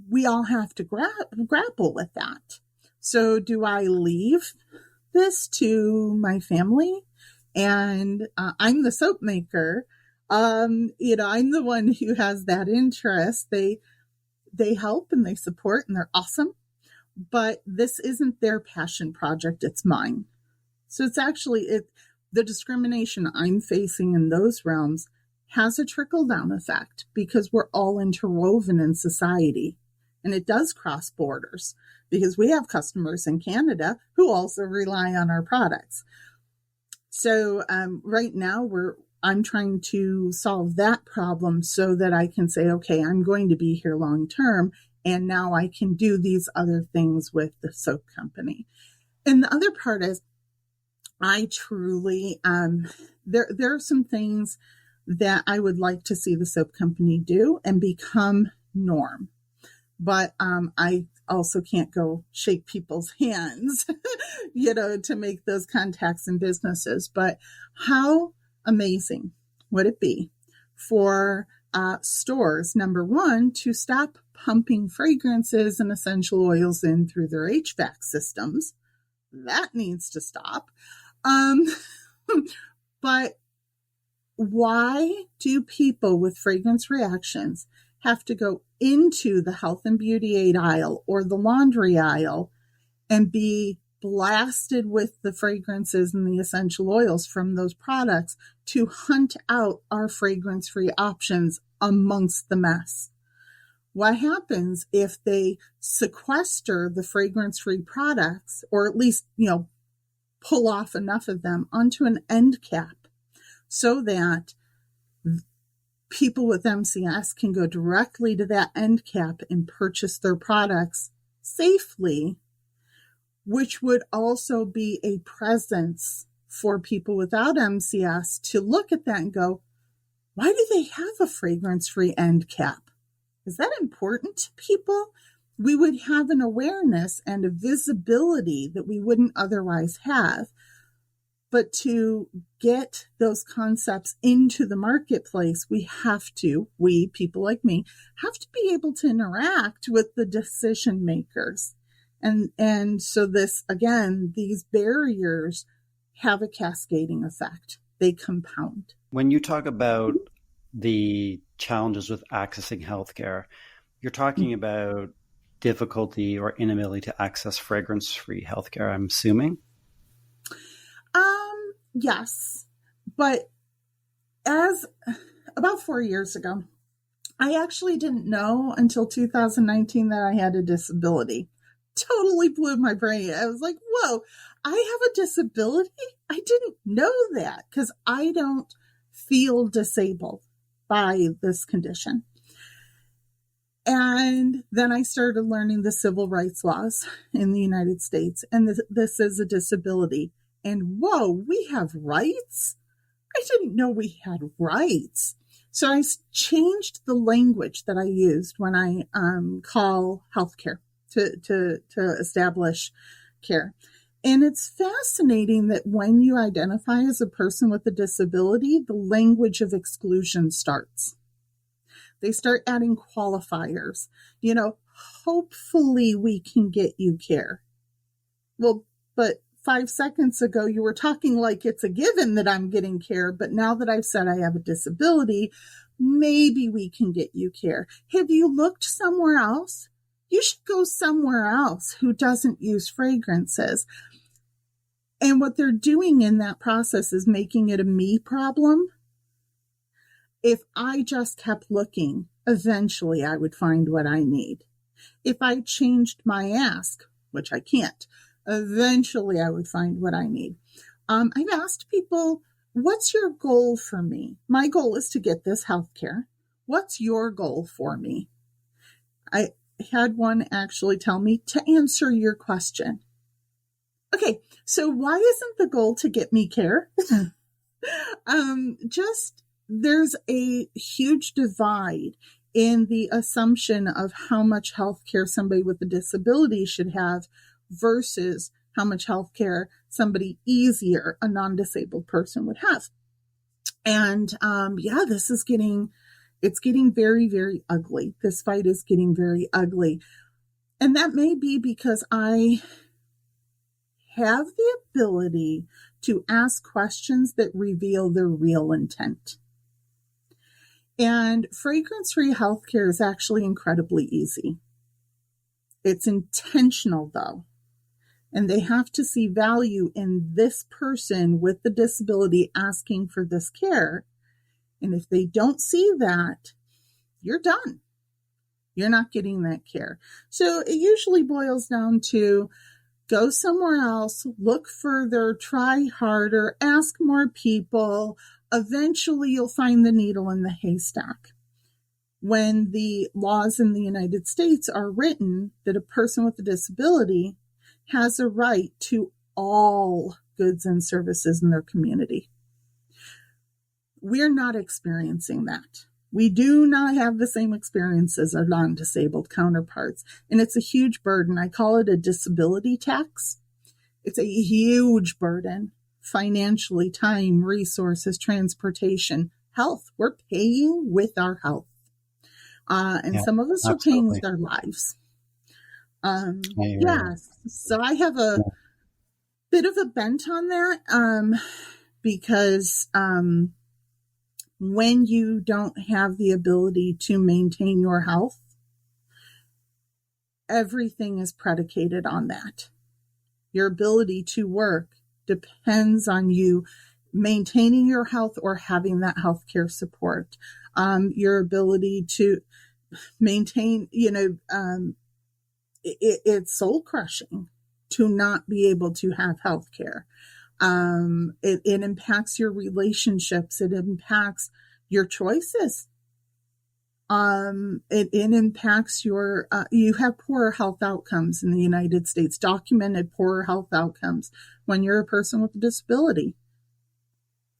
we all have to grapple with that. So do I leave this to my family? And I'm the soap maker. I'm the one who has that interest. They help and they support and they're awesome. But this isn't their passion project. It's mine. So it's actually the discrimination I'm facing in those realms has a trickle-down effect, because we're all interwoven in society. And it does cross borders, because we have customers in Canada who also rely on our products. So right now I'm trying to solve that problem so that I can say, okay, I'm going to be here long term, and now I can do these other things with the soap company. And the other part is, I truly, there are some things that I would like to see the soap company do and become norm. But I also can't go shake people's hands, to make those contacts in businesses. But how amazing would it be for stores, number one, to stop pumping fragrances and essential oils in through their HVAC systems? That needs to stop. But why do people with fragrance reactions have to go into the health and beauty aid aisle or the laundry aisle and be blasted with the fragrances and the essential oils from those products to hunt out our fragrance-free options amongst the mess? What happens if they sequester the fragrance-free products, or at least, pull off enough of them onto an end cap, so that people with MCS can go directly to that end cap and purchase their products safely, which would also be a presence for people without MCS to look at that and go, Why do they have a fragrance-free end cap? Is that important to people? We would have an awareness and a visibility that we wouldn't otherwise have. But to get those concepts into the marketplace, we, people like me, have to be able to interact with the decision makers. And so this, again, these barriers have a cascading effect. They compound. When you talk about the challenges with accessing healthcare, you're talking about difficulty or inability to access fragrance-free healthcare, I'm assuming? Yes. But as about 4 years ago, I actually didn't know until 2019 that I had a disability. Totally blew my brain. I was like, whoa, I have a disability? I didn't know that because I don't feel disabled by this condition. And then I started learning the civil rights laws in the United States. And this is a disability. And whoa, we have rights? I didn't know we had rights. So I changed the language that I used when I call healthcare to establish care. And it's fascinating that when you identify as a person with a disability, the language of exclusion starts. They start adding qualifiers. Hopefully we can get you care. Well, but 5 seconds ago, you were talking like it's a given that I'm getting care. But now that I've said I have a disability, maybe we can get you care. Have you looked somewhere else? You should go somewhere else who doesn't use fragrances. And what they're doing in that process is making it a me problem. If I just kept looking, eventually I would find what I need. If I changed my ask, which I can't, eventually I would find what I need. I've asked people, what's your goal for me? My goal is to get this healthcare. What's your goal for me? I had one actually tell me to answer your question. Okay, so why isn't the goal to get me care? There's a huge divide in the assumption of how much health care somebody with a disability should have versus how much health care somebody easier, a non-disabled person would have. And it's getting very, very ugly. This fight is getting very ugly. And that may be because I have the ability to ask questions that reveal their real intent. And fragrance-free healthcare is actually incredibly easy. It's intentional, though. And they have to see value in this person with the disability asking for this care. And if they don't see that, you're done. You're not getting that care. So it usually boils down to go somewhere else, look further, try harder, ask more people. Eventually, you'll find the needle in the haystack. When the laws in the United States are written that a person with a disability has a right to all goods and services in their community. We're not experiencing that. We do not have the same experiences as our non-disabled counterparts. And it's a huge burden. I call it a disability tax. It's a huge burden. Financially, time, resources, transportation, health. We're paying with our health. Some of us are paying with our lives. So I have a bit of a bent on that because when you don't have the ability to maintain your health, everything is predicated on that. Your ability to work depends on you maintaining your health or having that healthcare support. Your ability to maintain, it's soul crushing to not be able to have healthcare. It impacts your relationships. It impacts your choices. It impacts your, you have poorer health outcomes in the United States, documented poorer health outcomes when you're a person with a disability.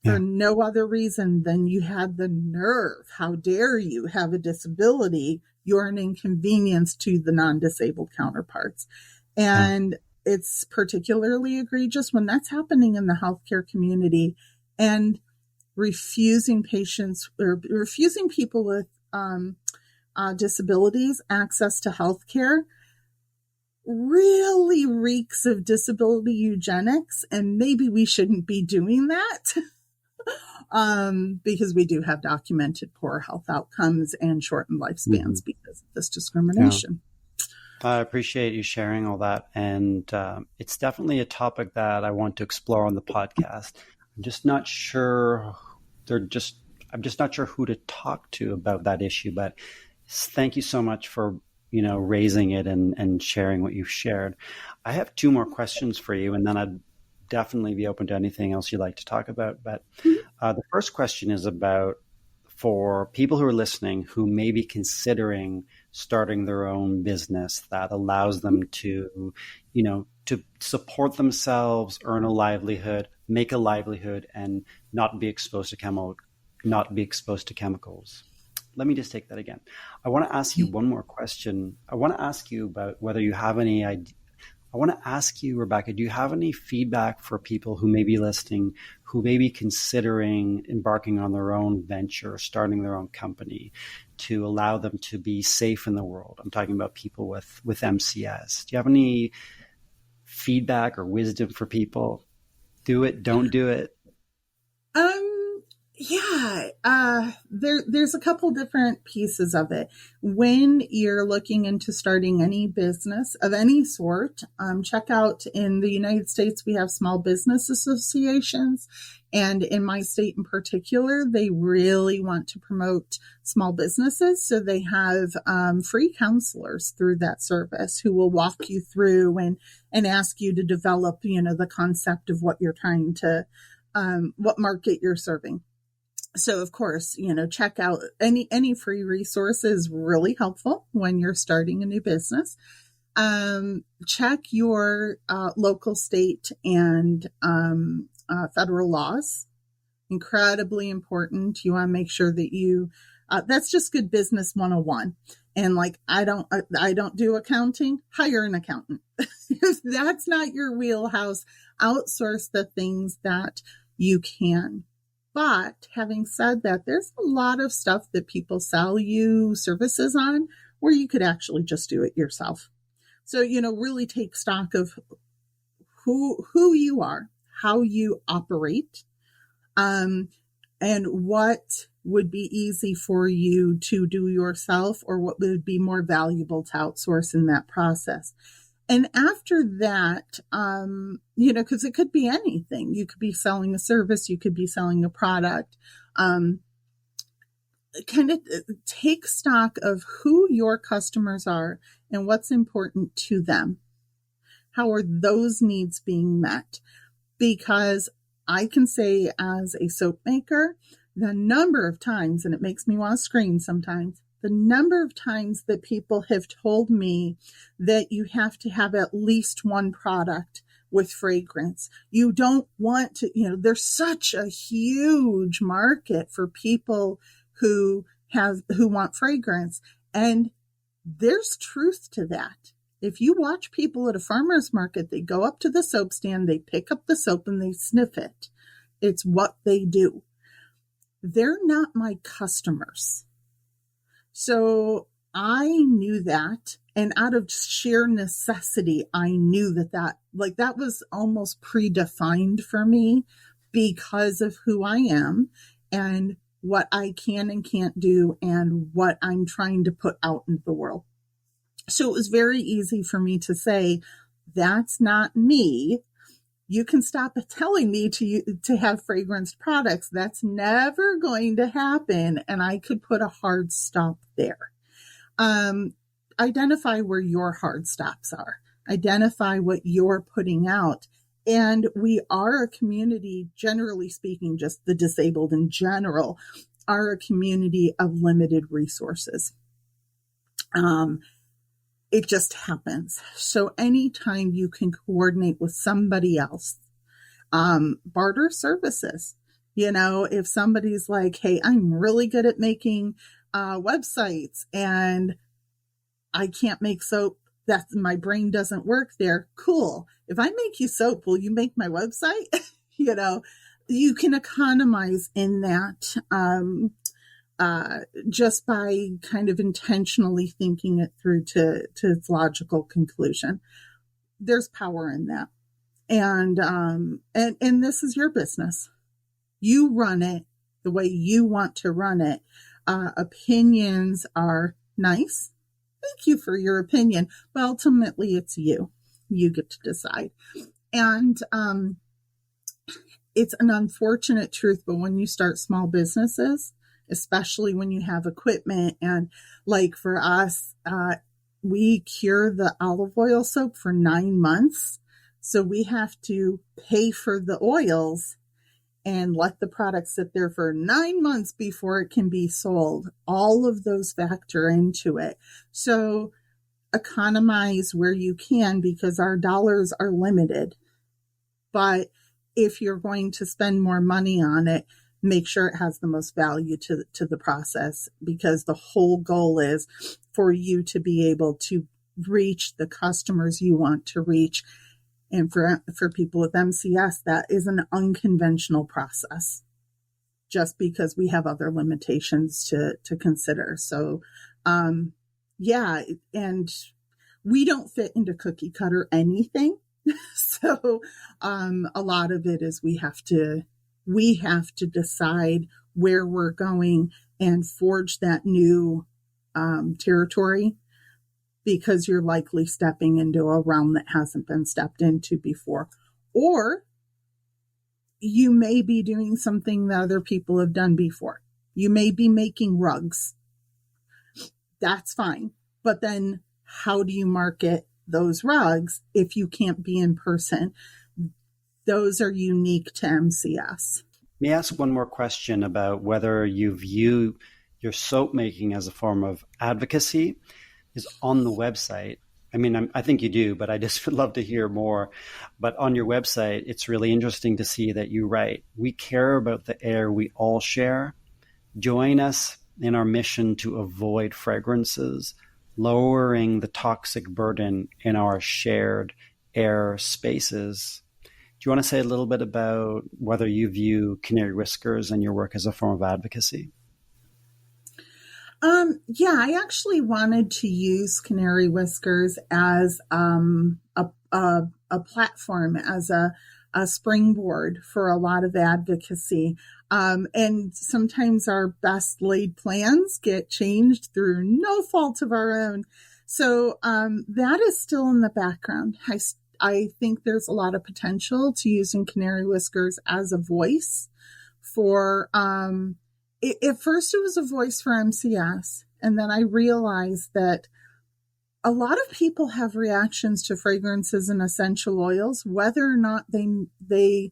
for Yeah. no other reason than you had the nerve. How dare you have a disability? You're an inconvenience to the non-disabled counterparts. Yeah. And it's particularly egregious when that's happening in the healthcare community, and refusing patients or refusing people with disabilities access to healthcare really reeks of disability eugenics. And maybe we shouldn't be doing that. Because we do have documented poor health outcomes and shortened lifespans because of this Yeah. discrimination. I appreciate you sharing all that. And it's definitely a topic that I want to explore on the podcast. I'm just not sure. I'm just not sure who to talk to about that issue. But thank you so much for raising it and sharing what you've shared. I have two more questions for you, and then I'd definitely be open to anything else you'd like to talk about. But the first question is about for people who are listening who may be considering starting their own business that allows them to, to support themselves, earn a livelihood, make a livelihood, and not be exposed to chemicals. Let me just take that again. I want to ask you one more question. I want to ask you about whether you have any idea. I want to ask you, Rebecca, do you have any feedback for people who may be listening, who may be considering embarking on their own venture, starting their own company to allow them to be safe in the world? I'm talking about people with MCS. Do you have any feedback or wisdom for people? Do it, don't do it? There's a couple different pieces of it. When you're looking into starting any business of any sort, check out in the United States, we have small business associations. And in my state in particular, they really want to promote small businesses. So they have free counselors through that service who will walk you through and ask you to develop, the concept of what you're trying to, what market you're serving. So of course, check out any free resource is really helpful when you're starting a new business. Check your local, state, and federal laws. Incredibly important. You want to make sure that you, that's just good business 101. And I don't do accounting, hire an accountant. If that's not your wheelhouse, outsource the things that you can. But having said that, there's a lot of stuff that people sell you services on where you could actually just do it yourself. So, really take stock of who you are, how you operate, and what would be easy for you to do yourself or what would be more valuable to outsource in that process. And after that, because it could be anything. You could be selling a service, you could be selling a product. Kind of take stock of who your customers are and what's important to them. How are those needs being met? Because I can say as a soap maker, the number of times, and it makes me want to scream sometimes, the number of times that people have told me that you have to have at least one product with fragrance. You don't want to, there's such a huge market for people who want fragrance. And there's truth to that. If you watch people at a farmer's market, they go up to the soap stand, they pick up the soap and they sniff it. It's what they do. They're not my customers. So I knew that. And out of sheer necessity, I knew that was almost predefined for me because of who I am and what I can and can't do and what I'm trying to put out into the world. So it was very easy for me to say, that's not me. You can stop telling me to have fragranced products. That's never going to happen. And I could put a hard stop there. Identify where your hard stops are. Identify what you're putting out. And we are a community, generally speaking, just the disabled in general, are a community of limited resources. It just happens. So anytime you can coordinate with somebody else, barter services, If somebody's like, hey, I'm really good at making websites and I can't make soap, my brain doesn't work there. Cool. If I make you soap, will you make my website? You can economize in that just by kind of intentionally thinking it through to its logical conclusion. There's power in that. And this is your business. You run it the way you want to run it. Opinions are nice. Thank you for your opinion. But ultimately, it's you. You get to decide. And it's an unfortunate truth, but when you start small businesses, especially when you have equipment, and like for us, we cure the olive oil soap for 9 months. So we have to pay for the oils and let the product sit there for 9 months before it can be sold. All of those factor into it. So economize where you can, because our dollars are limited. But if you're going to spend more money on it, make sure it has the most value to the process, because the whole goal is for you to be able to reach the customers you want to reach. And for people with MCS, that is an unconventional process, just because we have other limitations to consider. So, yeah, and we don't fit into cookie cutter anything. So, a lot of it is we have to decide where we're going and forge that new territory, because you're likely stepping into a realm that hasn't been stepped into before. Or you may be doing something that other people have done before. You may be making rugs. That's fine. But then how do you market those rugs if you can't be in person? Those are unique to MCS. May I ask one more question about whether you view your soap making as a form of advocacy? Is on the website. I mean, I think you do, but I just would love to hear more. But on your website, it's really interesting to see that you write, "We care about the air we all share. Join us in our mission to avoid fragrances, lowering the toxic burden in our shared air spaces." Do you want to say a little bit about whether you view Canary Whiskers and your work as a form of advocacy? Yeah, I actually wanted to use Canary Whiskers as a platform, as a springboard for a lot of advocacy. And sometimes our best laid plans get changed through no fault of our own. So that is still in the background. I think there's a lot of potential to using Canary Whiskers as a voice for at first it was a voice for MCS. And then I realized that a lot of people have reactions to fragrances and essential oils, whether or not they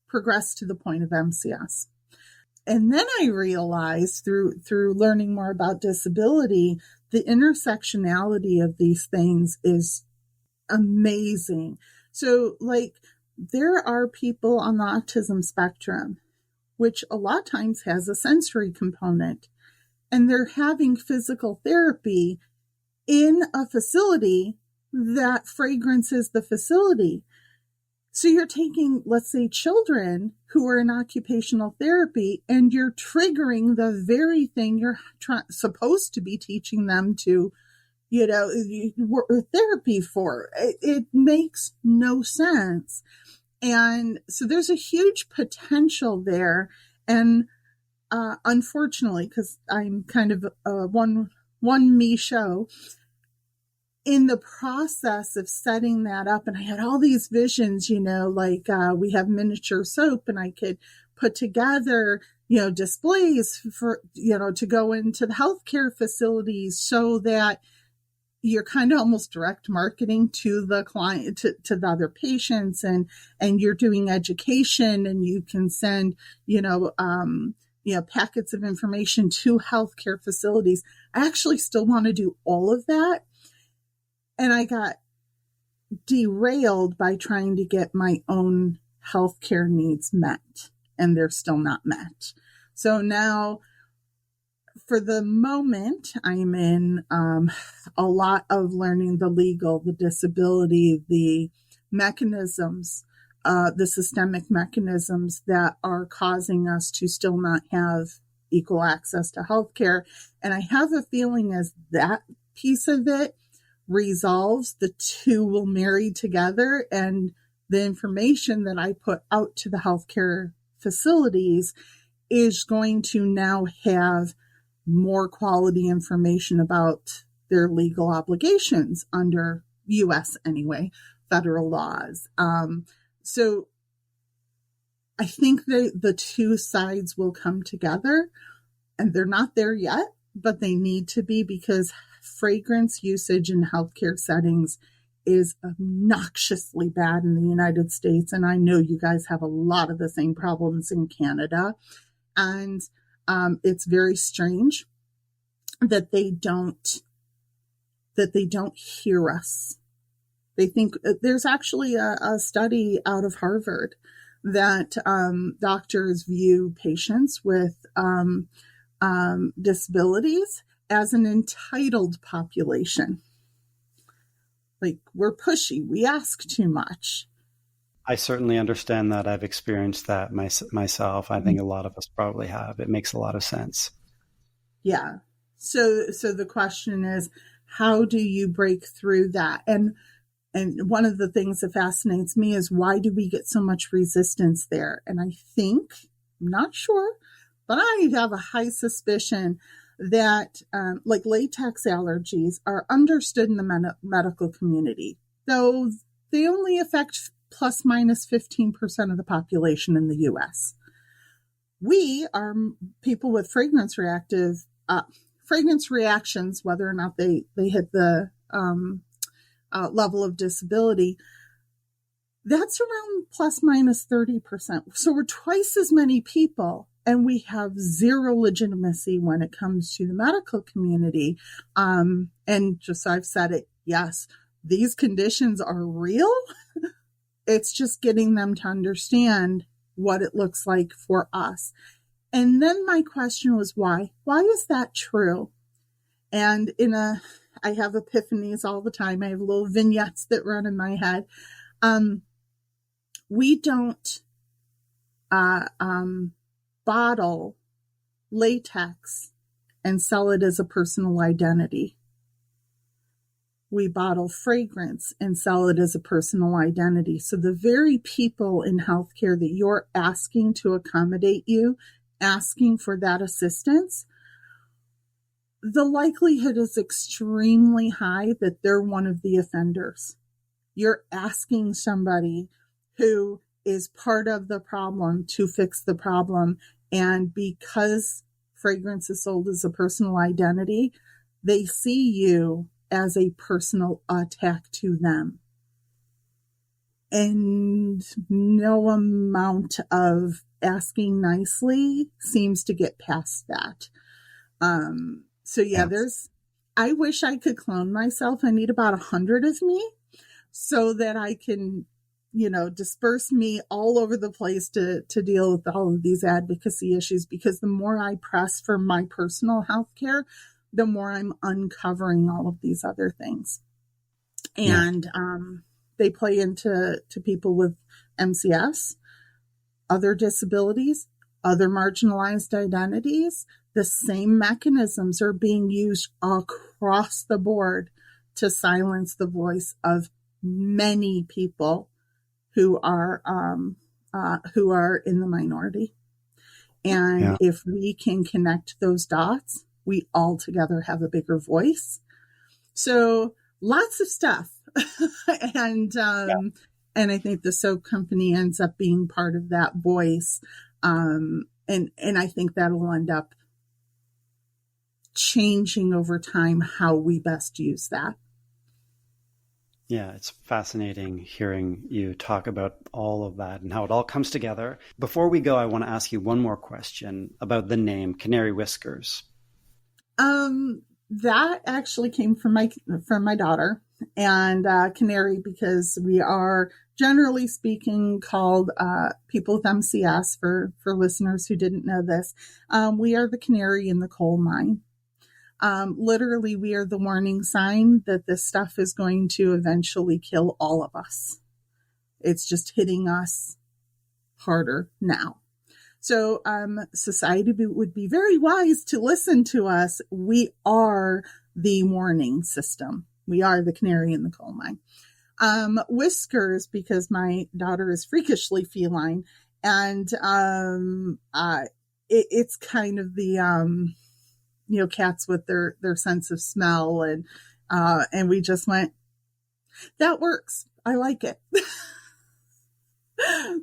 progress to the point of MCS. And then I realized through learning more about disability, the intersectionality of these things is amazing. So like there are people on the autism spectrum, which a lot of times has a sensory component, and they're having physical therapy in a facility that fragrance is the facility. So you're taking, let's say, children who are in occupational therapy, and you're triggering the very thing you're supposed to be teaching them to, therapy for. It makes no sense. And so there's a huge potential there. And unfortunately, because I'm kind of a one me show, in the process of setting that up, and I had all these visions, like we have miniature soap, and I could put together, displays for, to go into the healthcare facilities, so that you're kind of almost direct marketing to the client, to the other patients, and you're doing education, and you can send, packets of information to healthcare facilities. I actually still want to do all of that. And I got derailed by trying to get my own healthcare needs met, and they're still not met. So now, for the moment, I'm in a lot of learning the legal, the disability, the mechanisms, the systemic mechanisms that are causing us to still not have equal access to healthcare. And I have a feeling as that piece of it resolves, the two will marry together, and the information that I put out to the healthcare facilities is going to now have more quality information about their legal obligations under US anyway, federal laws. So I think the two sides will come together, and they're not there yet, but they need to be, because fragrance usage in healthcare settings is obnoxiously bad in the United States. And I know you guys have a lot of the same problems in Canada. And it's very strange that they don't hear us. They think there's actually a study out of Harvard that doctors view patients with disabilities as an entitled population. Like, we're pushy, we ask too much. I certainly understand that. I've experienced that myself. I think a lot of us probably have. It makes a lot of sense. Yeah. So the question is, how do you break through that? And one of the things that fascinates me is, why do we get so much resistance there? And I think, I'm not sure, but I have a high suspicion that like latex allergies are understood in the medical community, though they only affect plus minus 15% of the population in the US. We are people with fragrance reactions, whether or not they hit the level of disability, that's around plus minus 30%. So we're twice as many people, and we have zero legitimacy when it comes to the medical community. And just so I've said it, yes, these conditions are real. It's just getting them to understand what it looks like for us. And then my question was, why? Why is that true? And I have epiphanies all the time. I have little vignettes that run in my head. We don't bottle latex and sell it as a personal identity. We bottle fragrance and sell it as a personal identity. So the very people in healthcare that you're asking to accommodate you, asking for that assistance, the likelihood is extremely high that they're one of the offenders. You're asking somebody who is part of the problem to fix the problem. And because fragrance is sold as a personal identity, they see you as a personal attack to them. And no amount of asking nicely seems to get past that. So yeah, I wish I could clone myself. I need about 100 of me so that I can, disperse me all over the place to deal with all of these advocacy issues, because the more I press for my personal health care, the more I'm uncovering all of these other things. And they play into people with MCS, other disabilities, other marginalized identities. The same mechanisms are being used across the board to silence the voice of many people who are in the minority. And if we can connect those dots, we all together have a bigger voice. So lots of stuff. And I think the soap company ends up being part of that voice. And I think that'll end up changing over time how we best use that. Yeah, it's fascinating hearing you talk about all of that and how it all comes together. Before we go, I want to ask you one more question about the name Canary Whiskers. That actually came from my daughter. and Canary because we are, generally speaking, called people with MCS, for listeners who didn't know this. We are the canary in the coal mine. Literally, we are the warning sign that this stuff is going to eventually kill all of us. It's just hitting us harder now. So society would be very wise to listen to us. We are the warning system. We are the canary in the coal mine. Whiskers, because my daughter is freakishly feline, and it's kind of the cats with their sense of smell, and we just went, that works. I like it.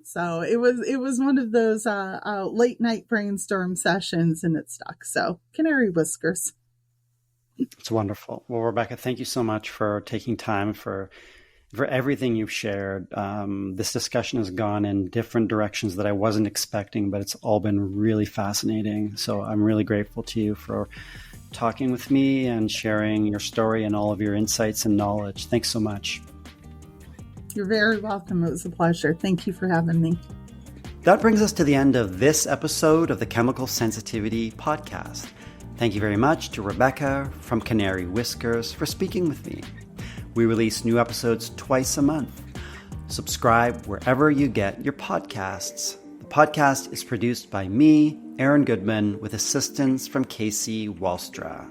So it was one of those late night brainstorm sessions, and it stuck. So Canary Whiskers. It's wonderful. Well, Rebecca, thank you so much for taking time for everything you've shared. This discussion has gone in different directions that I wasn't expecting, but it's all been really fascinating. So I'm really grateful to you for talking with me and sharing your story and all of your insights and knowledge. Thanks so much. You're very welcome. It was a pleasure. Thank you for having me. That brings us to the end of this episode of the Chemical Sensitivity Podcast. Thank you very much to Rebecca from Canary Whiskers for speaking with me. We release new episodes twice a month. Subscribe wherever you get your podcasts. The podcast is produced by me, Aaron Goodman, with assistance from Casey Wallstra.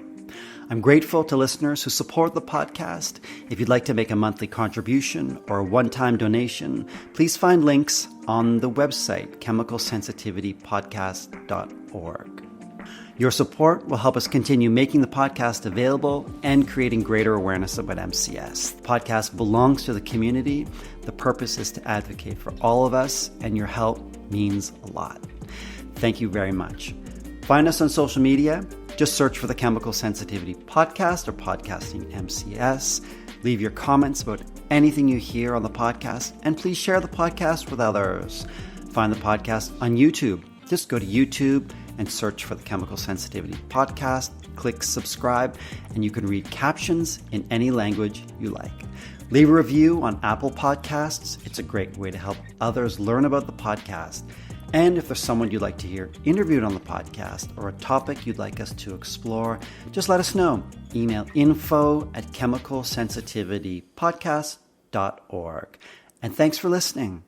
I'm grateful to listeners who support the podcast. If you'd like to make a monthly contribution or a one-time donation, please find links on the website, chemicalsensitivitypodcast.org. Your support will help us continue making the podcast available and creating greater awareness about MCS. The podcast belongs to the community. The purpose is to advocate for all of us, and your help means a lot. Thank you very much. Find us on social media. Just search for the Chemical Sensitivity Podcast or Podcasting MCS. Leave your comments about anything you hear on the podcast, and please share the podcast with others. Find the podcast on YouTube. Just go to YouTube and search for the Chemical Sensitivity Podcast. Click subscribe, and you can read captions in any language you like. Leave a review on Apple Podcasts. It's a great way to help others learn about the podcast. And if there's someone you'd like to hear interviewed on the podcast or a topic you'd like us to explore, just let us know. Email info@chemicalsensitivitypodcast.org. And thanks for listening.